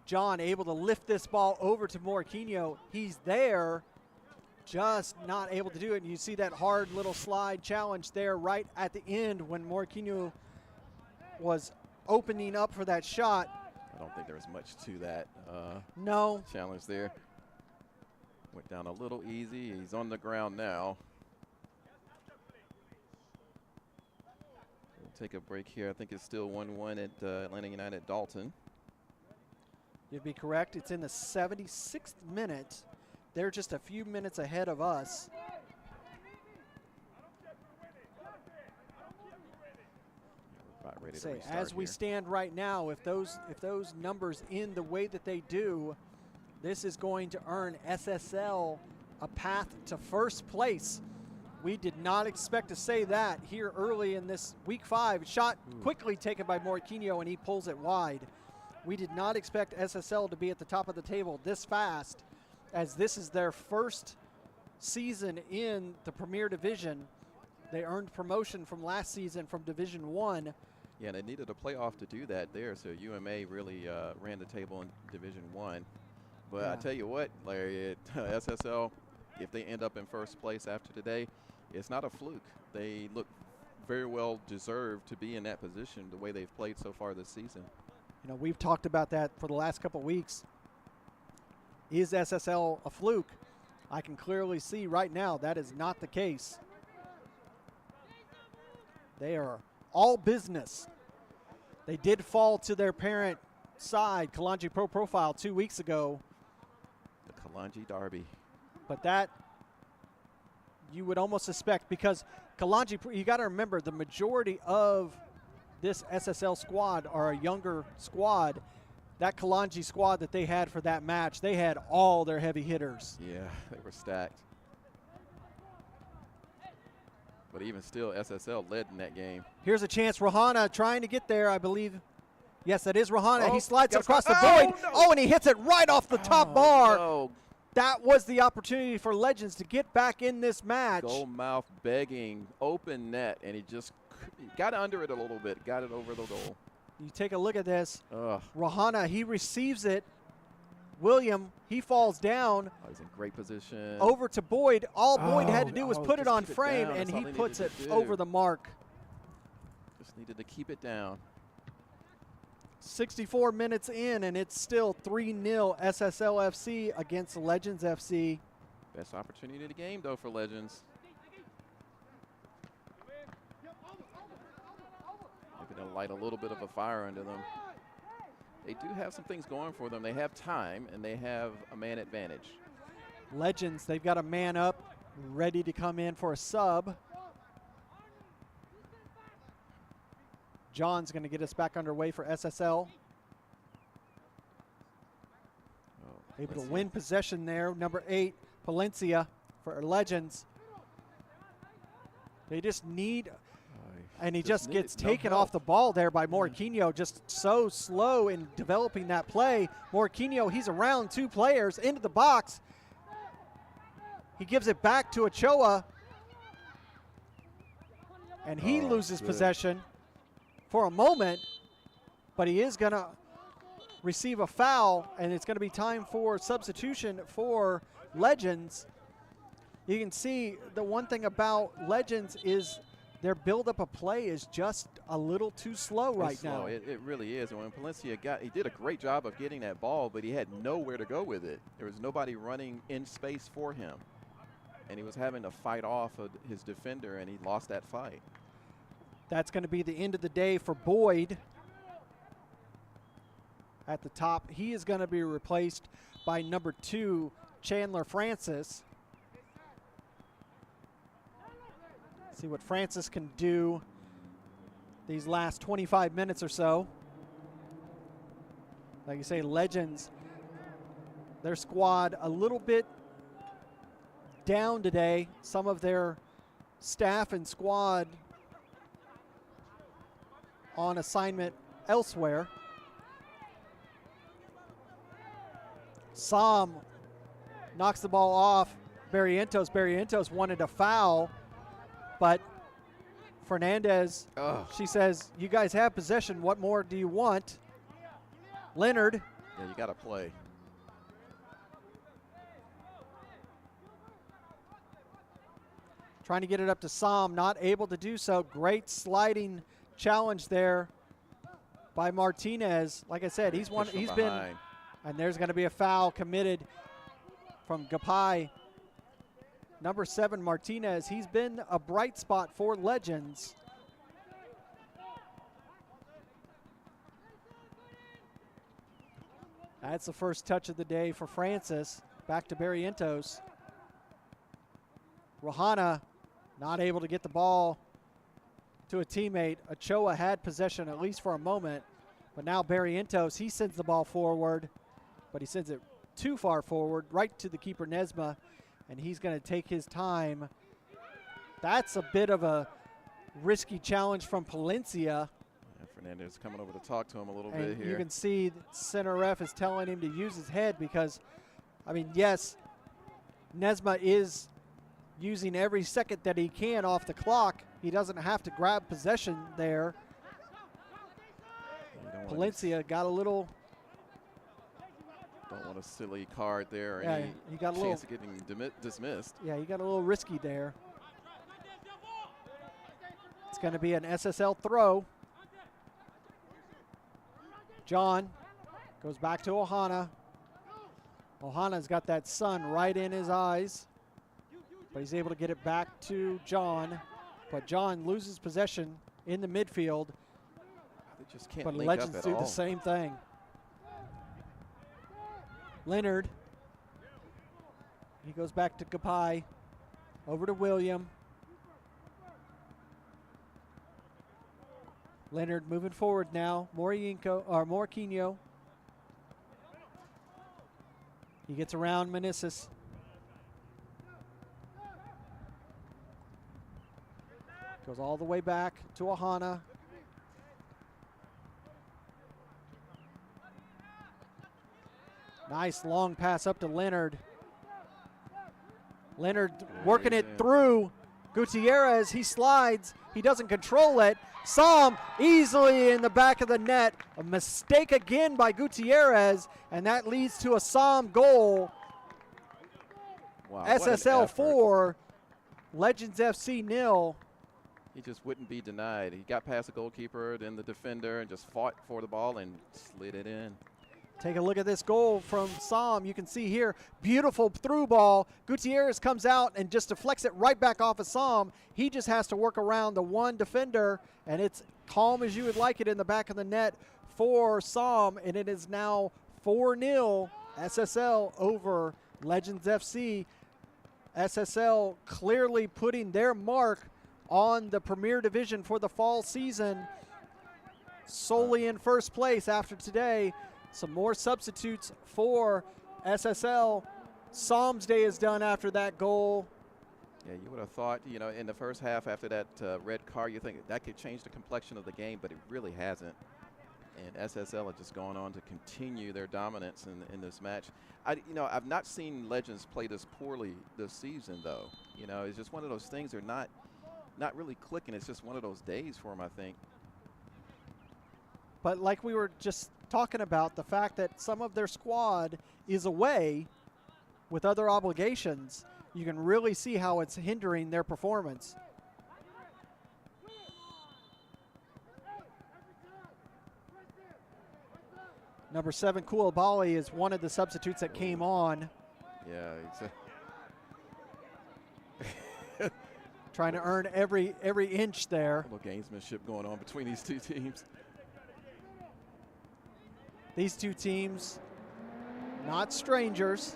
John able to lift this ball over to Morquinho. He's there, just not able to do it. And you see that hard little slide challenge there right at the end when Morquinho was opening up for that shot. I don't think there was much to that No. challenge there. Went down a little easy. He's on the ground now. We'll take a break here. I think it's still 1-1 at Atlanta United Dalton. You'd be correct. It's in the 76th minute. They're just a few minutes ahead of us. About ready to Say, restart as we here. stand right now, if those numbers end the way that they do, this is going to earn SSL a path to first place. We did not expect to say that here early in this week 5. Shot quickly taken by Morquinho, and he pulls it wide. We did not expect SSL to be at the top of the table this fast, as this is their first season in the Premier Division. They earned promotion from last season from Division 1. Yeah, they needed a playoff to do that there, so UMA really ran the table in Division 1. But I Yeah. tell you what, Larry, SSL, if they end up in first place after today, it's not a fluke. They look very well deserved to be in that position the way they've played so far this season. You know, we've talked about that for the last couple of weeks. Is SSL a fluke? I can clearly see right now that is not the case. They are all business. They did fall to their parent side, Kalanji Pro Profile, 2 weeks ago, The Kalanji Derby. but that you would almost suspect, because Kalanji, you got to remember, the majority of this SSL squad are a younger squad. That Kalanji squad that they had for that match, they had all their heavy hitters. Yeah, they were stacked. But even still, SSL led in that game. Here's a chance. Rahana trying to get there, I believe. Yes, that is Rahana. Oh, he slides got across the shot. void. Oh, no. Oh, and he hits it right off the top bar. No. That was the opportunity for Legends to get back in this match. Goalmouth begging, open net, and he just got under it a little bit, got it over the goal. You take a look at this. Ugh. Rahana, he receives it. William, he falls down. Oh, he's in great position. Over to Boyd. All Boyd had to do was put it just on keep it frame, down. and That's all he they puts it needed to do. over the mark. Just needed to keep it down. 64 minutes in, and it's still 3-0 SSL FC against Legends FC. Best opportunity of the game, though, for Legends. Maybe they'll light a little bit of a fire under them. They do have some things going for them. They have time, and they have a man advantage. Legends, they've got a man up, ready to come in for a sub. John's going to get us back underway for SSL. Oh, Able to win possession there. Number 8, Palencia for Legends. They just need, and he just gets taken off the ball there by Morquinho, just so slow in developing that play. Morquinho, he's around 2 players into the box. He gives it back to Ochoa, and he loses possession for a moment, but he is going to receive a foul, and it's going to be time for substitution for Legends. You can see the one thing about Legends is their build-up of play is just a little too slow right now. It really is. And when Palencia he did a great job of getting that ball, but he had nowhere to go with it. There was nobody running in space for him, and he was having to fight off of his defender, and he lost that fight. That's going to be the end of the day for Boyd. At the top, he is going to be replaced by number 2, Chandler Francis. See what Francis can do these last 25 minutes or so. Like you say, Legends, their squad a little bit down today. Some of their staff and squad on assignment elsewhere. Sam knocks the ball off Barrientos. Barrientos wanted a foul, but Fernandez, she says, you guys have possession. What more do you want? Leonard. Yeah, you got to play. Trying to get it up to Sam, not able to do so. Great sliding challenge there by Martinez. Like I said, he's been, and there's going to be a foul committed from Gapai. Number 7, Martinez, he's been a bright spot for Legends. That's the first touch of the day for Francis. Back to Barrientos. Rahana not able to get the ball to a teammate. Ochoa had possession at least for a moment, but now Barrientos, he sends the ball forward, but he sends it too far forward, right to the keeper Nesma, and he's going to take his time. That's a bit of a risky challenge from Palencia. Yeah, Fernandez coming over to talk to him a little And bit here. you can see center ref is telling him to use his head because, I mean, yes, Nesma is using every second that he can off the clock. He doesn't have to grab possession there. Palencia got a little. Don't want a silly card there. Yeah, any he got a chance little of getting dismissed. Yeah, he got a little risky there. It's going to be an SSL throw. John goes back to Ohana. Ohana's got that sun right in his eyes, but he's able to get it back to John. But John loses possession in the midfield. They just can't But link Legends up do at all. the same thing. Leonard. He goes back to Gapai. Over to William. Leonard moving forward now. Morquinho. He gets around Meneses. Goes all the way back to Ohana. Nice long pass up to Leonard. Leonard working it through Gutierrez. He slides. He doesn't control it. Sam easily in the back of the net. A mistake again by Gutierrez, and that leads to a Sam goal. Wow, what an SSL effort. 4, Legends FC 0. He just wouldn't be denied. He got past the goalkeeper, then the defender, and just fought for the ball and slid it in. Take a look at this goal from Sam. You can see here, beautiful through ball. Gutierrez comes out and just deflects it right back off of Sam. He just has to work around the one defender, and it's calm as you would like it in the back of the net for Sam, and it is now 4-0 SSL over Legends FC. SSL clearly putting their mark on the Premier Division for the fall season, solely in first place after today. Some more substitutes for SSL. Sam's day is done after that goal. Yeah, you would have thought, you know, in the first half after that red card, you think that could change the complexion of the game, but it really hasn't. And SSL have just gone on to continue their dominance in this match. I've not seen Legends play this poorly this season, though. You know, it's just one of those things. They're not really clicking. It's just one of those days for them, I think. But like we were just talking about, the fact that some of their squad is away with other obligations, you can really see how it's hindering their performance. Number 7, Koulibaly, is one of the substitutes that came on. Yeah, trying to earn every inch there. a little gamesmanship going on between these two teams. These two teams, not strangers.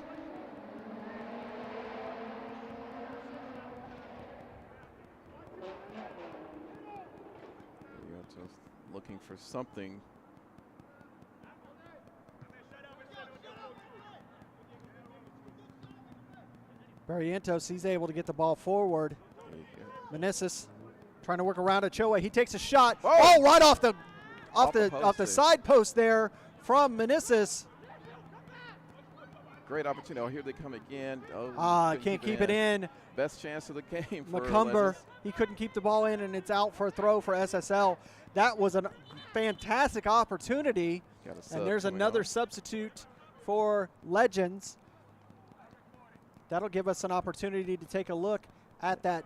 You're just looking for something. Barrientos, he's able to get the ball forward. Meneses trying to work around Ochoa. He takes a shot. Oh, right off the side post there from Meneses. Great opportunity. Oh, here they come again. Oh, can't keep it in. Best chance of the game for McCumber, Legends. he couldn't keep the ball in, and it's out for a throw for SSL. That was a fantastic opportunity. And there's another substitute for Legends. That'll give us an opportunity to take a look at that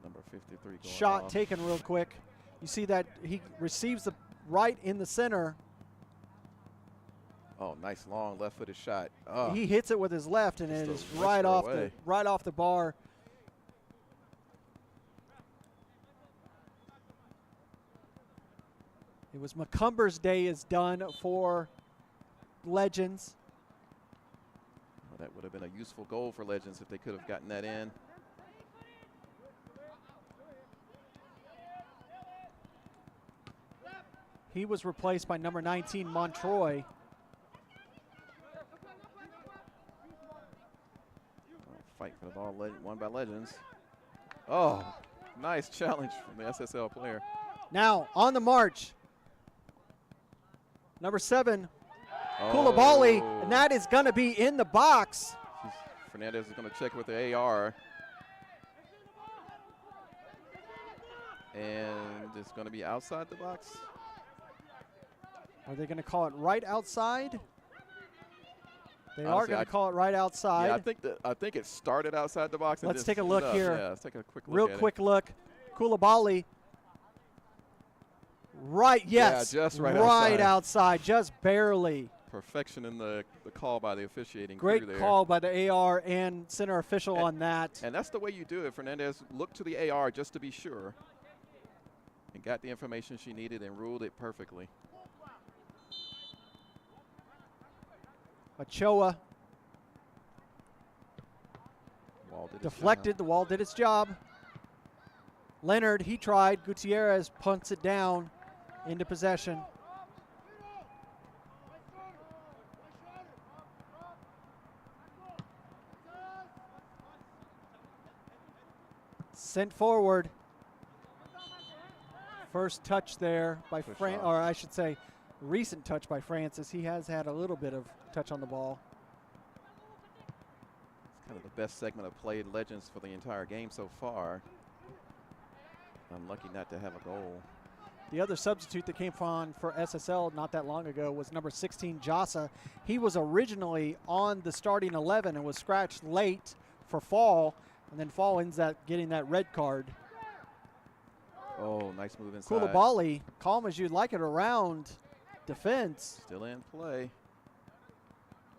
number 53 going shot off. taken real quick. You see that he receives the right in the center. Oh, nice long left-footed shot. Oh, He hits it with his left, and it Just is a right whisker off the bar. It was McCumber's day is done for Legends. well, that would have been a useful goal for Legends if they could have gotten that in. He was replaced by number 19, Montroy. Fight for the ball, won by Legends. Oh, nice challenge from the SSL player. Now on the march, number 7, Koulibaly, and that is going to be in the box. Fernandez is going to check with the AR. And it's going to be outside the box. Are they going to call it right outside? They are Honestly, going to call it right outside. Yeah, I think it started outside the box. And Let's just take a ended look up. here. Yeah, let's take a quick look. Real at quick it. look. Koulibaly. Right, yes. Yeah, just right outside, just barely. Perfection in the call by the officiating Great crew there. call by the AR and center official on that. And that's the way you do it. Fernandez looked to the AR just to be sure and got the information she needed and ruled it perfectly. Ochoa. Deflected. The wall did its job. Leonard, he tried. Gutierrez punts it down into possession. Sent forward. First touch there by or I should say, recent touch by Francis. He has had a little bit of touch on the ball. It's kind of the best segment of played Legends for the entire game so far. Unlucky not to have a goal. The other substitute that came on for SSL not that long ago was number 16, Jasa. He was originally on the starting 11 and was scratched late for Fall, and then Fall ends up getting that red card. Oh, nice move inside. Koulibaly, calm as you'd like it around defense. Still in play.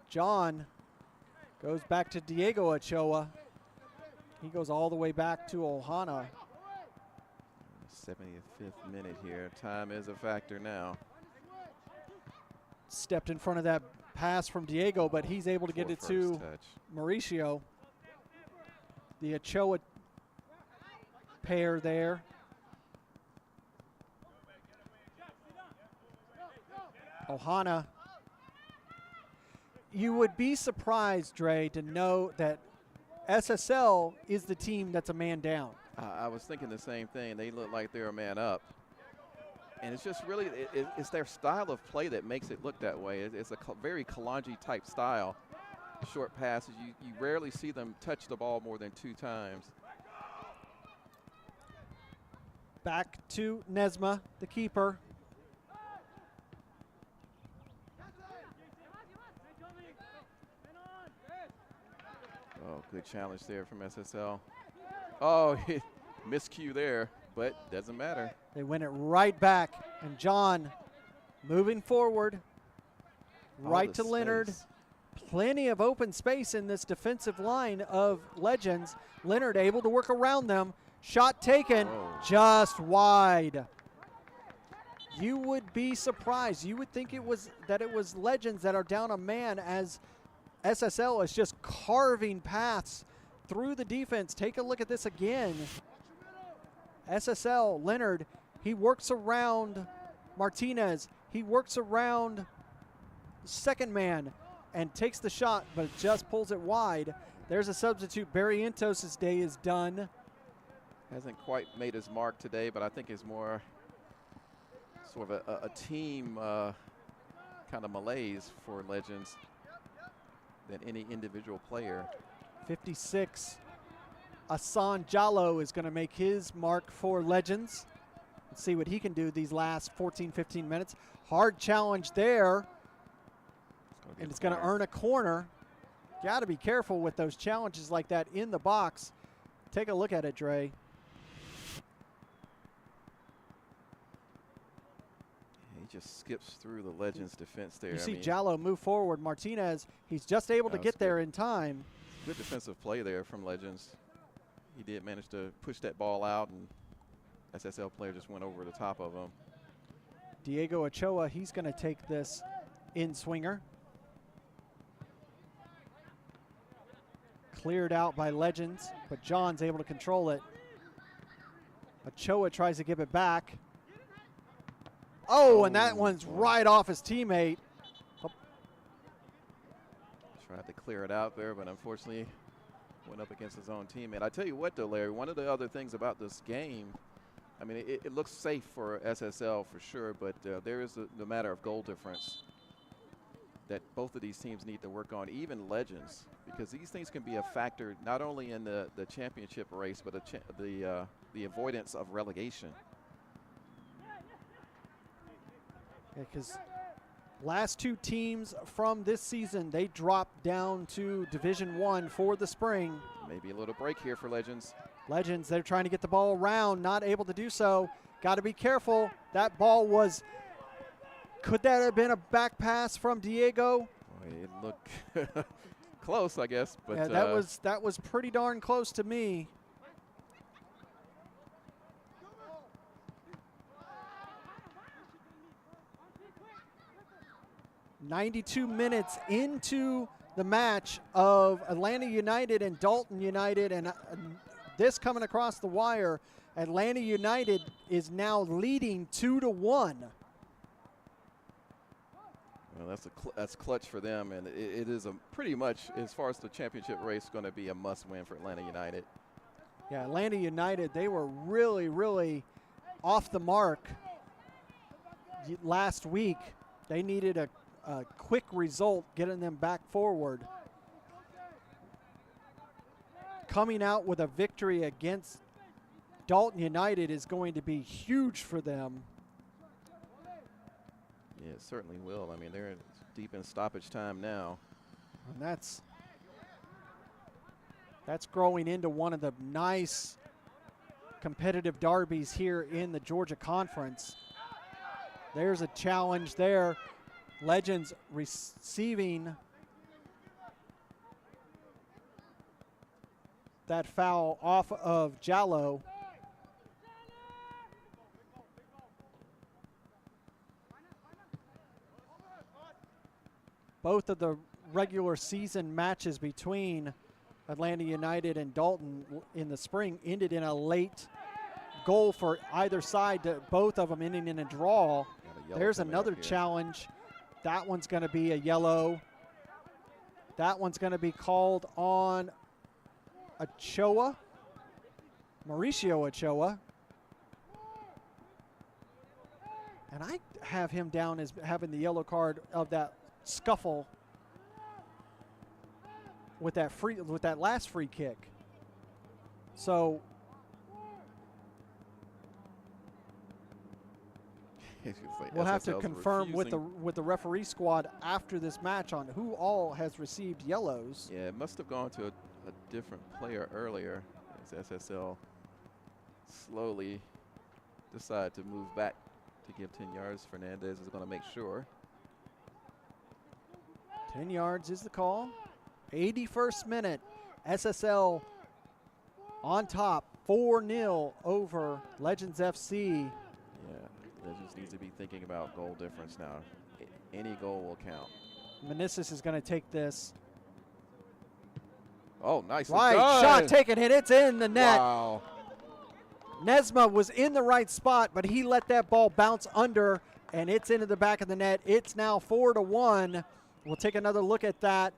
John goes back to Diego Ochoa. He goes all the way back to Ohana. 75th minute here. Time is a factor now. Stepped in front of that pass from Diego, but he's able to get it to Mauricio. The Ochoa pair there. Ohana. You would be surprised, Dre, to know that SSL is the team that's a man down. I was thinking the same thing. They look like they're a man up. And it's just really, it's their style of play that makes it look that way. It's a very Kalanji type style. Short passes, you rarely see them touch the ball more than 2 times. Back to Nesma, the keeper. Oh, good challenge there from SSL. Oh, miscue there, but doesn't matter. They win it right back, and John moving forward, right to Leonard. Plenty of open space in this defensive line of Legends. Leonard able to work around them. Shot taken, just wide. You would be surprised. You would think it was Legends that are down a man, as SSL is just carving paths through the defense. Take a look at this again. SSL, Leonard, he works around Martinez. He works around second man and takes the shot, but just pulls it wide. There's a substitute. Barrientos' day is done. Hasn't quite made his mark today, but I think it's more sort of a team kind of malaise for Legends than any individual player. 56. Asan Jallo is going to make his mark for Legends. Let's see what he can do these last 14, 15 minutes. Hard challenge there. And it's going to earn a corner. Got to be careful with those challenges like that in the box. Take a look at it, Dre. He just skips through the Legends defense there. You see Jallo move forward. Martinez, he's just able to get there in time. Good defensive play there from Legends. He did manage to push that ball out, and SSL player just went over the top of him. Diego Ochoa, he's going to take this in swinger. Cleared out by Legends, but John's able to control it. Ochoa tries to give it back. Oh, and that one's right off his teammate. Tried to clear it out there, but unfortunately went up against his own teammate. I tell you what, though, Larry, one of the other things about this game, I mean, it looks safe for SSL for sure, but there is the matter of goal difference that both of these teams need to work on, even Legends, because these things can be a factor not only in the championship race, but the avoidance of relegation. Yeah, because last 2 teams from this season, they dropped down to Division 1 for the spring. Maybe a little break here for Legends. Legends, they're trying to get the ball around, not able to do so. Got to be careful. That ball was, could that have been a back pass from Diego? Boy, it looked close, I guess. But yeah, that was pretty darn close to me. "92 minutes into the match of Atlanta United and Dalton United, and this coming across the wire, Atlanta United is now leading 2-1. Well, that's clutch for them, and it is a pretty much, as far as the championship race, going to be a must-win for Atlanta United. Yeah, Atlanta United, they were really, really off the mark last week. They needed a quick result, getting them back forward. Coming out with a victory against Dalton United is going to be huge for them. Yeah, it certainly will. I mean, they're deep in stoppage time now. And that's growing into one of the nice competitive derbies here in the Georgia Conference. There's a challenge there. Legends receiving that foul off of Jallo. Both of the regular season matches between Atlanta United and Dalton in the spring ended in a late goal for either side, to both of them ending in a draw. There's another challenge. That one's going to be a yellow. That one's going to be called on Ochoa, Mauricio Ochoa. And I have him down as having the yellow card of that scuffle with that last free kick. So we'll have to confirm with the referee squad after this match on who all has received yellows. Yeah, it must have gone to a different player earlier, as SSL slowly decided to move back to give 10 yards. Fernandez is going to make sure. 10 yards is the call. 81st minute, SSL on top, 4-0 over Legends FC. Yeah, Legends needs to be thinking about goal difference now. Any goal will count. Meneses is going to take this. Oh, nice. Right, shot taken, and it's in the net. Wow. Nesma was in the right spot, but he let that ball bounce under, and it's into the back of the net. It's now 4-1. We'll take another look at that.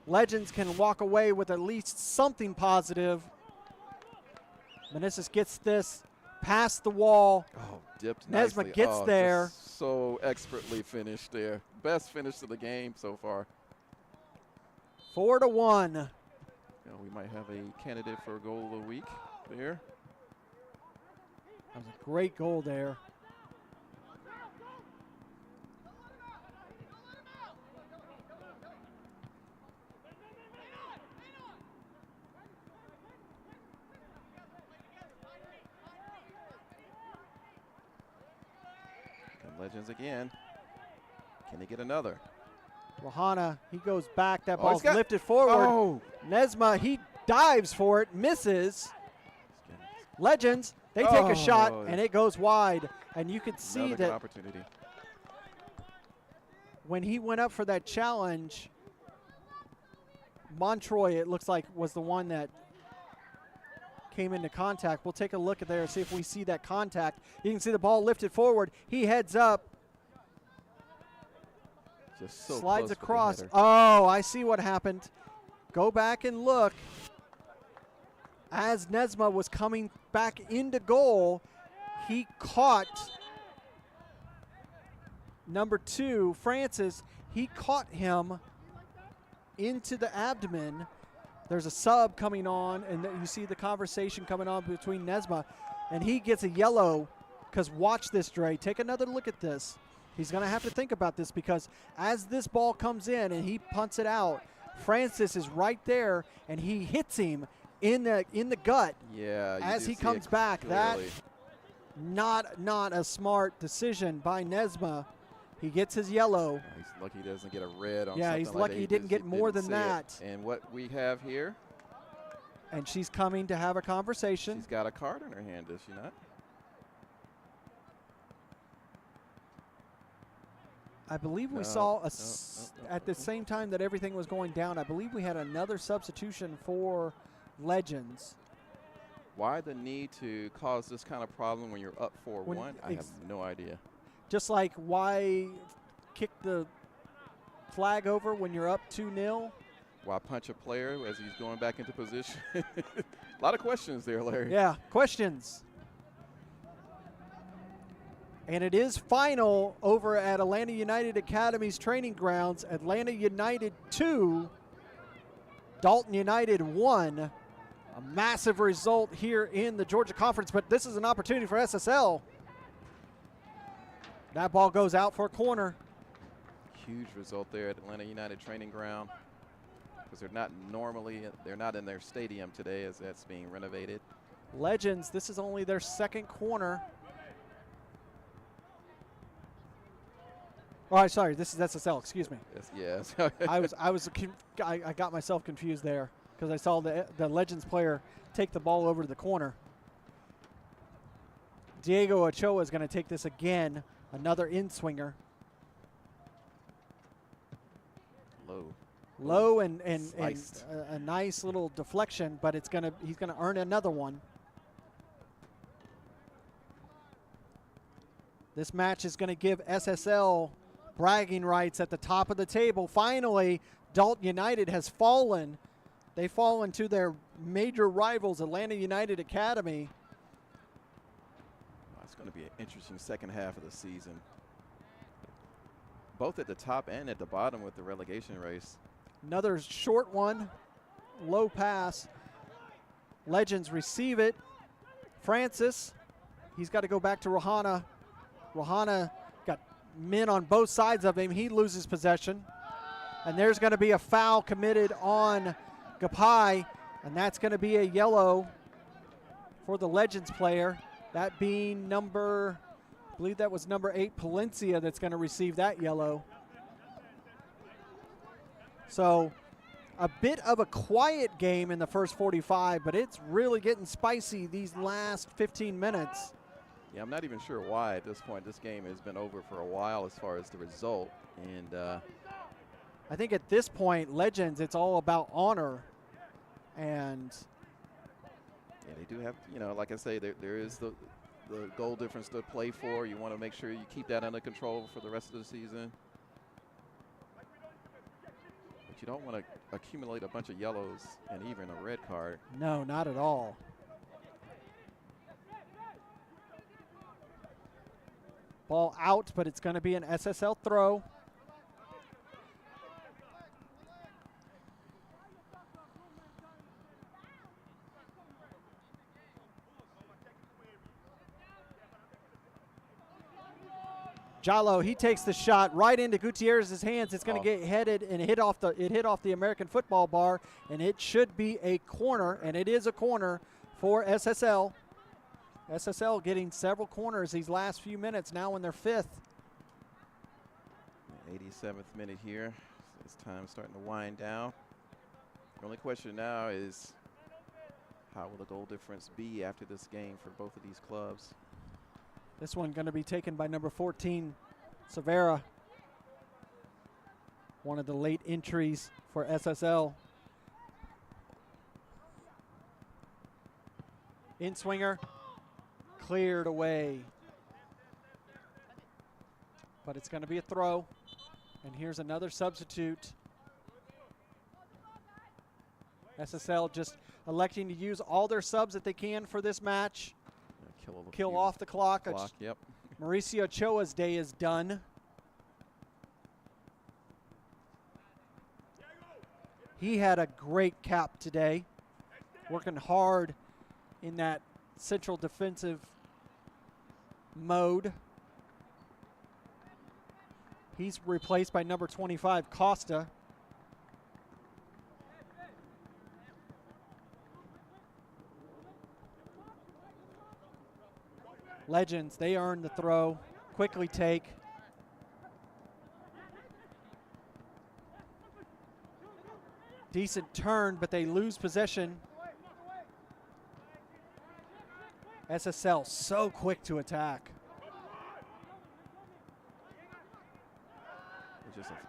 Legends can walk away with at least something positive. Meneses gets this past the wall. Oh, dipped Nesma nicely. gets there. So expertly finished there. Best finish of the game so far. 4-1. You know, we might have a candidate for goal of the week there. That was a great goal there. Legends again. Can they get another? Wahana, he goes back. That ball's lifted forward. Oh. Nesma, he dives for it, misses. Legends, they take a shot, and it goes wide. And you could see that opportunity. When he went up for that challenge, Montroy, it looks like, was the one that came into contact. We'll take a look at there and see if we see that contact. You can see the ball lifted forward. He heads up. Just so slides close across. Oh, I see what happened. Go back and look. As Nesma was coming back into goal, he caught number 2, Francis. He caught him into the abdomen. There's a sub coming on, and you see the conversation coming on between Nesma, and he gets a yellow because watch this, Dre. Take another look at this. He's going to have to think about this because as this ball comes in and he punts it out, Francis is right there, and he hits him in the gut. Yeah. As he comes back, that not a smart decision by Nesma. He gets his yellow. He's lucky he doesn't get a red on Yeah, he's lucky he didn't get more than that. And what we have here? And she's coming to have a conversation. She's got a card in her hand, does she not? I believe we saw at the same time that everything was going down, I believe we had another substitution for Legends. Why the need to cause this kind of problem when you're up 4-1? I have no idea. Just like why kick the flag over when you're up 2-0? Why punch a player as he's going back into position? A lot of questions there, Larry. Yeah, questions. And it is final over at Atlanta United Academy's training grounds. Atlanta United 2, Dalton United 1. A massive result here in the Georgia Conference, but this is an opportunity for SSL. That ball goes out for a corner. Huge result there at Atlanta United training ground, because they're not in their stadium today as that's being renovated. Legends, this is only their second corner. Oh, sorry, this is SSL. Excuse me. Yes. I got myself confused there because I saw the Legends player take the ball over to the corner. Diego Ochoa is going to take this again. Another in-swinger. Low and a nice little deflection, but he's gonna earn another one. This match is going to give SSL bragging rights at the top of the table. Finally, Dalton United has fallen. They've fallen to their major rivals, Atlanta United Academy. It's going to be an interesting second half of the season, both at the top and at the bottom with the relegation race. Another short one, low pass. Legends receive it. Francis, he's got to go back to Rahana. Rahana got men on both sides of him. He loses possession. And there's going to be a foul committed on Gapai, and that's going to be a yellow for the Legends player. That being I believe that was number 8, Palencia, that's going to receive that yellow. So a bit of a quiet game in the first 45, but it's really getting spicy these last 15 minutes. Yeah, I'm not even sure why at this point. This game has been over for a while as far as the result. And I think at this point, Legends, it's all about honor. And yeah, they do have, like I say, there is the goal difference to play for. You want to make sure you keep that under control for the rest of the season. But you don't want to accumulate a bunch of yellows and even a red card. No, not at all. Ball out, but it's going to be an SSL throw. Shiloh, he takes the shot right into Gutierrez's hands. It's going to get headed and hit off the American football bar, and it should be a corner, and it is a corner for SSL. SSL getting several corners these last few minutes, now in their 5th. 87th minute here. This time starting to wind down. The only question now is, how will the goal difference be after this game for both of these clubs? This one going to be taken by number 14, Severa. One of the late entries for SSL. In-swinger, cleared away. But it's going to be a throw. And here's another substitute. SSL just electing to use all their subs that they can for this match. Kill off the clock. Yep. Mauricio Ochoa's day is done. He had a great cap today, working hard in that central defensive mode. He's replaced by number 25, Costa. Legends, they earn the throw. Quickly take. Decent turn, but they lose possession. SSL so quick to attack.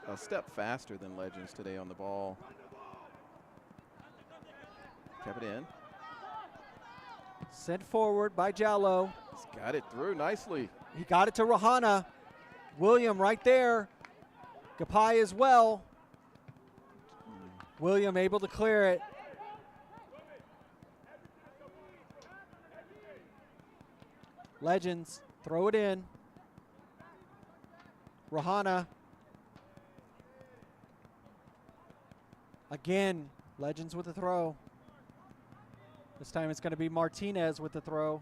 a step faster than Legends today on the ball. Kept it in. Sent forward by Jallo. He's got it through nicely. He got it to Rahana. William right there. Gapai as well. William able to clear it. Legends throw it in. Rahana. Again, Legends with the throw. This time it's going to be Martinez with the throw.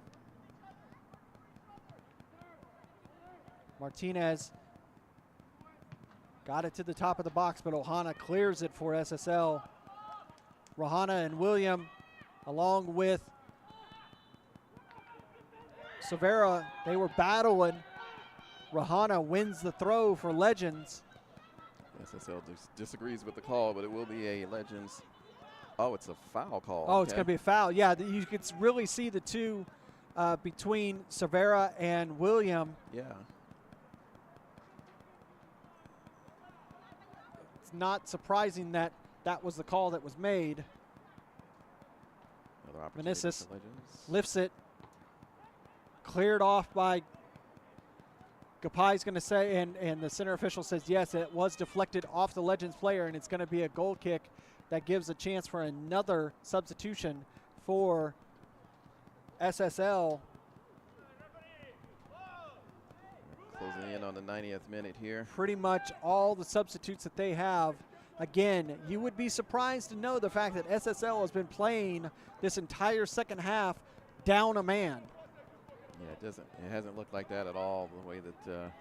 Martinez got it to the top of the box, but Ohana clears it for SSL. Rahana and William, along with Severa, they were battling. Rahana wins the throw for Legends. SSL disagrees with the call, but it will be a Legends. Oh, it's a foul call. Oh, it's going to be a foul. Yeah, you can really see the two between Severa and William. Yeah. It's not surprising that that was the call that was made. Meneses lifts it. Cleared off by Gapai's going to say, and the center official says, yes, it was deflected off the Legends player, and it's going to be a goal kick that gives a chance for another substitution for SSL. Closing in on the 90th minute here. Pretty much all the substitutes that they have. Again, you would be surprised to know the fact that SSL has been playing this entire second half down a man. Yeah, it hasn't looked like that at all, the way that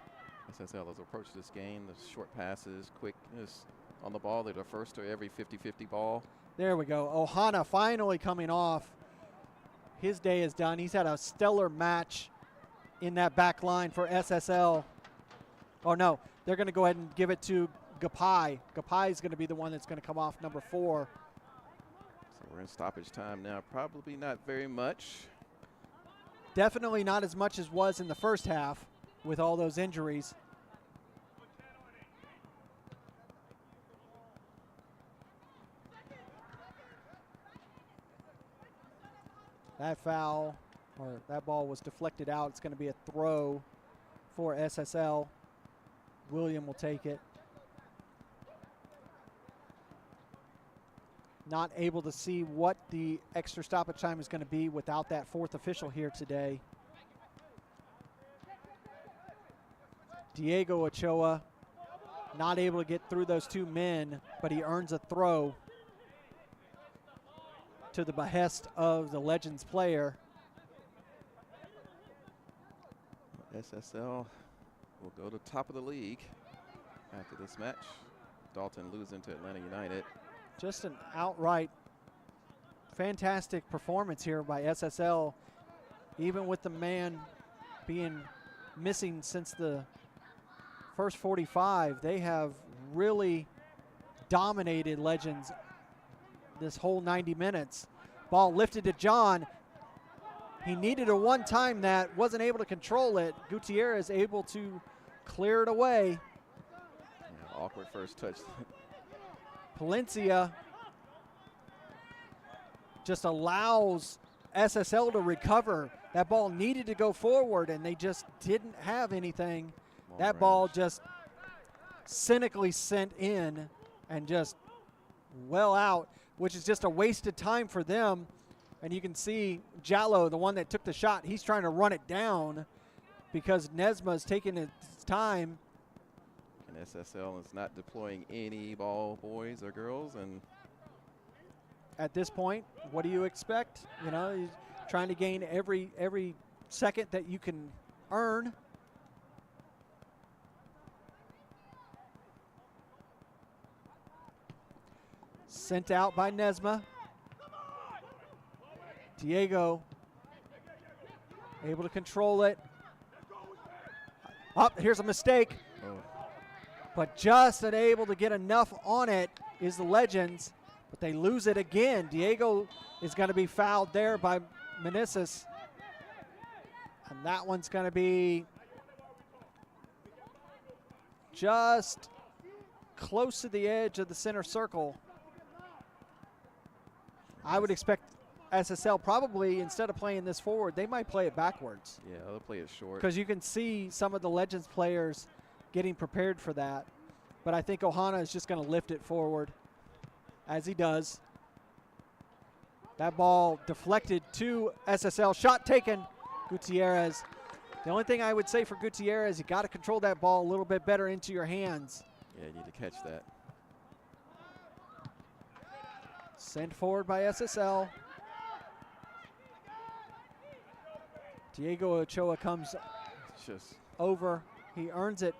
SSL has approached this game. The short passes, quickness on the ball. They're the first to every 50-50 ball. There we go. Ohana finally coming off. His day is done. He's had a stellar match in that back line for SSL. Oh, no. They're going to go ahead and give it to Gapai. Gapai is going to be the one that's going to come off number 4. So we're in stoppage time now. Probably not very much. Definitely not as much as was in the first half with all those injuries. That foul, or that ball was deflected out. It's going to be a throw for SSL. William will take it. Not able to see what the extra stoppage time is going to be without that 4th official here today. Diego Ochoa not able to get through those 2 men, but he earns a throw to the behest of the Legends player. SSL will go to top of the league after this match. Dalton losing to Atlanta United. Just an outright fantastic performance here by SSL, even with the man being missing since the first 45. They have really dominated Legends this whole 90 minutes. Ball lifted to John. He needed a one-time that, wasn't able to control it. Gutierrez able to clear it away. Yeah, awkward first touch. Palencia just allows SSL to recover. That ball needed to go forward, and they just didn't have anything. That ball just cynically sent in and just well out, which is just a wasted time for them. And you can see Jallo, the one that took the shot, he's trying to run it down because Nesma's taking his time. And SSL is not deploying any ball boys or girls. And at this point, what do you expect? You know, he's trying to gain every second that you can earn. Sent out by Nesma. Diego able to control it. Up, here's a mistake. oh, But just unable to get enough on it is the Legends. But they lose it again. Diego is going to be fouled there by Meneses. And that one's going to be just close to the edge of the center circle. I would expect SSL probably, instead of playing this forward, they might play it backwards. Yeah, they'll play it short. Because you can see some of the Legends players getting prepared for that. But I think Ohana is just going to lift it forward, as he does. That ball deflected to SSL. Shot taken, Gutierrez. The only thing I would say for Gutierrez, you got to control that ball a little bit better into your hands. Yeah, you need to catch that. Sent forward by SSL. Diego Ochoa comes Just over. He earns it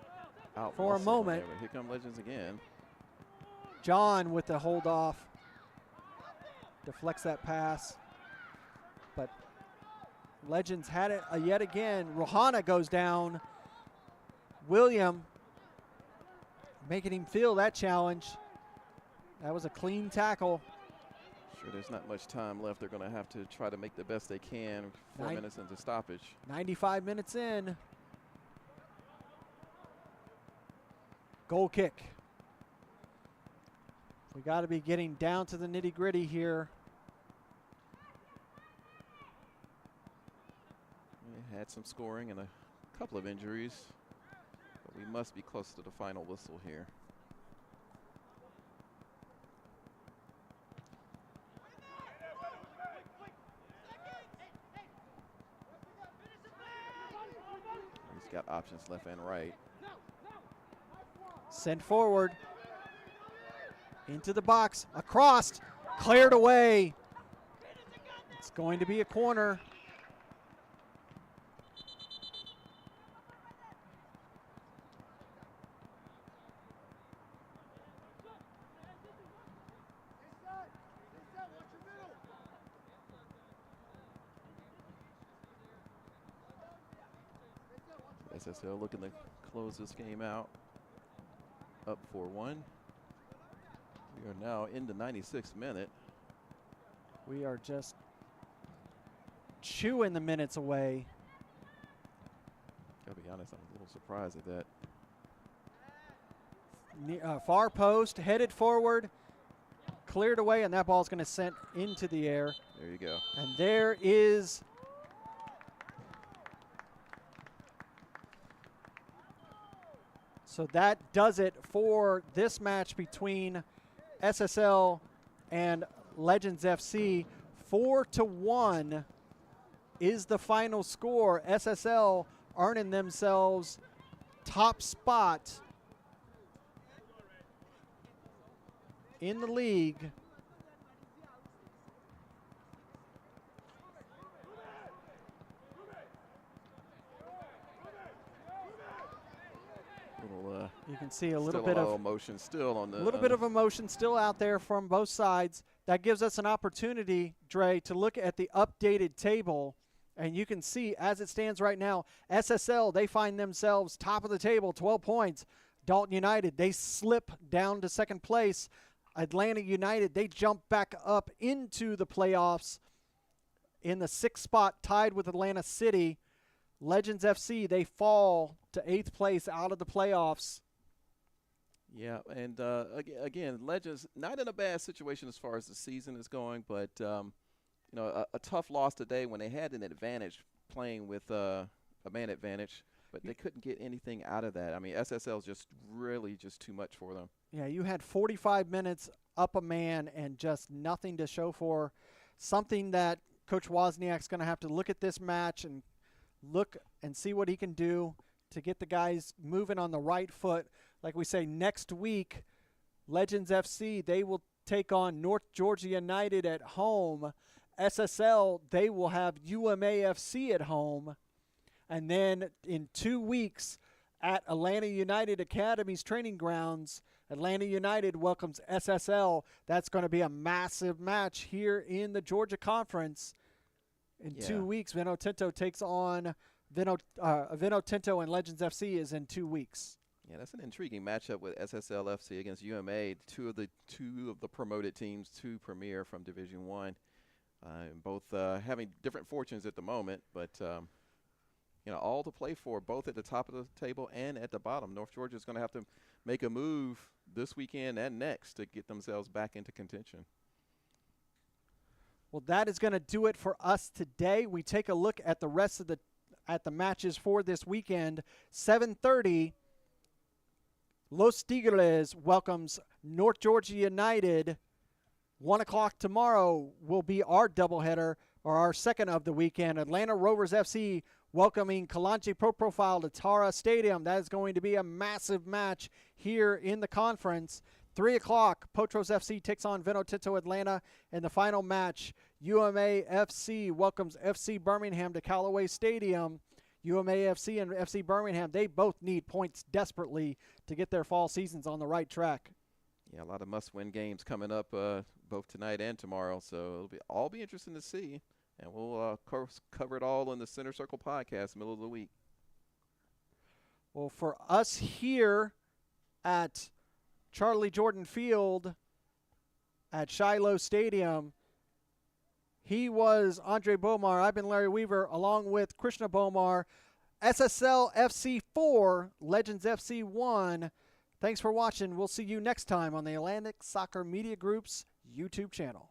out for a moment. There, here come Legends again. John with the hold off. Deflects that pass. But Legends had it yet again. Rohana goes down. William making him feel that challenge. That was a clean tackle. Sure, there's not much time left. They're going to have to try to make the best they can. 4 minutes into stoppage. 95 minutes in. Goal kick. We got to be getting down to the nitty-gritty here. We had some scoring and a couple of injuries, but we must be close to the final whistle here. He's got options left and right. Sent forward. Into the box. Across. Cleared away. It's going to be a corner. SSL looking to close this game out. Up 4-1. We are now in the 96th minute. We are just chewing the minutes away. Gotta be honest, I'm a little surprised at that. Far post, headed forward, cleared away, and that ball's going to send into the air. There you go. And there is so that does it for this match between SSL and Legends FC. 4-1 is the final score. SSL earning themselves top spot in the league. You can see a little bit of emotion still on the bit of emotion still out there from both sides. That gives us an opportunity, Dre, to look at the updated table, and you can see as it stands right now, SSL, they find themselves top of the table, 12 points. Dalton United, they slip down to second place. Atlanta United, they jump back up into the playoffs in the 6th spot, tied with Atlanta City. Legends FC, they fall to 8th place out of the playoffs. Yeah, and again, Legends not in a bad situation as far as the season is going, but you know, a tough loss today when they had an advantage playing with a man advantage, but they couldn't get anything out of that. I mean, SSL is just really just too much for them. Yeah, you had 45 minutes up a man and just nothing to show for. Something that Coach Wozniak's going to have to look at this match and look and see what he can do to get the guys moving on the right foot. Like we say, next week, Legends FC, they will take on North Georgia United at home. SSL, they will have UMAFC at home. And then in 2 weeks at Atlanta United Academy's training grounds, Atlanta United welcomes SSL. That's going to be a massive match here in the Georgia Conference. In 2 weeks, Vino Tinto takes on Vino Tinto, and Legends FC is in 2 weeks. Yeah, that's an intriguing matchup with SSL FC against UMA, two of the promoted teams to Premier from Division I, both having different fortunes at the moment, but all to play for, both at the top of the table and at the bottom. North Georgia is going to have to make a move this weekend and next to get themselves back into contention. Well, that is going to do it for us today. We take a look at the rest of the matches for this weekend. 7:30, Los Tigres welcomes North Georgia United. 1 o'clock tomorrow will be our doubleheader, or our second of the weekend. Atlanta Rovers FC welcoming Kalanchi Pro Profile to Tara Stadium. That is going to be a massive match here in the conference. 3 o'clock, Potros FC takes on Vinotinto Atlanta. In the final match, UMA FC welcomes FC Birmingham to Callaway Stadium. UMA FC and FC Birmingham, they both need points desperately to get their fall seasons on the right track. Yeah, a lot of must-win games coming up both tonight and tomorrow, so it'll all be interesting to see. And we'll cover it all in the Center Circle podcast, middle of the week. Well, for us here at Charlie Jordan Field at Shiloh Stadium, he was Andre Bomar. I've been Larry Weaver, along with Krishna Bomar. SSL FC 4, Legends FC 1. Thanks for watching. We'll see you next time on the Atlantic Soccer Media Group's YouTube channel.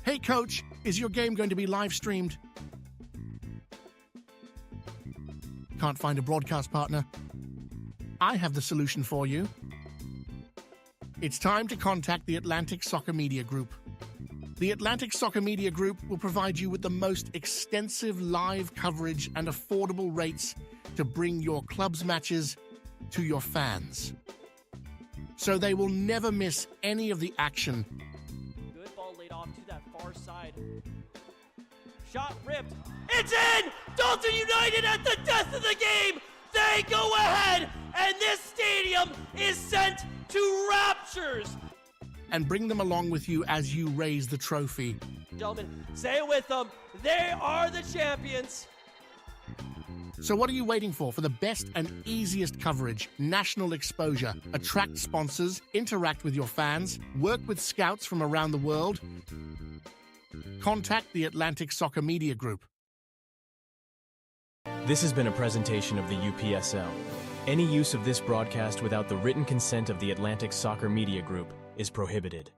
Hey, Coach, is your game going to be live streamed? Can't find a broadcast partner? I have the solution for you. It's time to contact the Atlantic Soccer Media Group. The Atlantic Soccer Media Group will provide you with the most extensive live coverage and affordable rates to bring your club's matches to your fans, so they will never miss any of the action. Good ball laid off to that far side. Shot ripped. It's in! Dalton United at the death of the game! They go ahead, and this stadium is sent to raptures. And bring them along with you as you raise the trophy. Gentlemen, say it with them. They are the champions. So what are you waiting for the best and easiest coverage, national exposure, attract sponsors, interact with your fans, work with scouts from around the world? Contact the Atlantic Soccer Media Group. This has been a presentation of the UPSL. Any use of this broadcast without the written consent of the Atlantic Soccer Media Group is prohibited.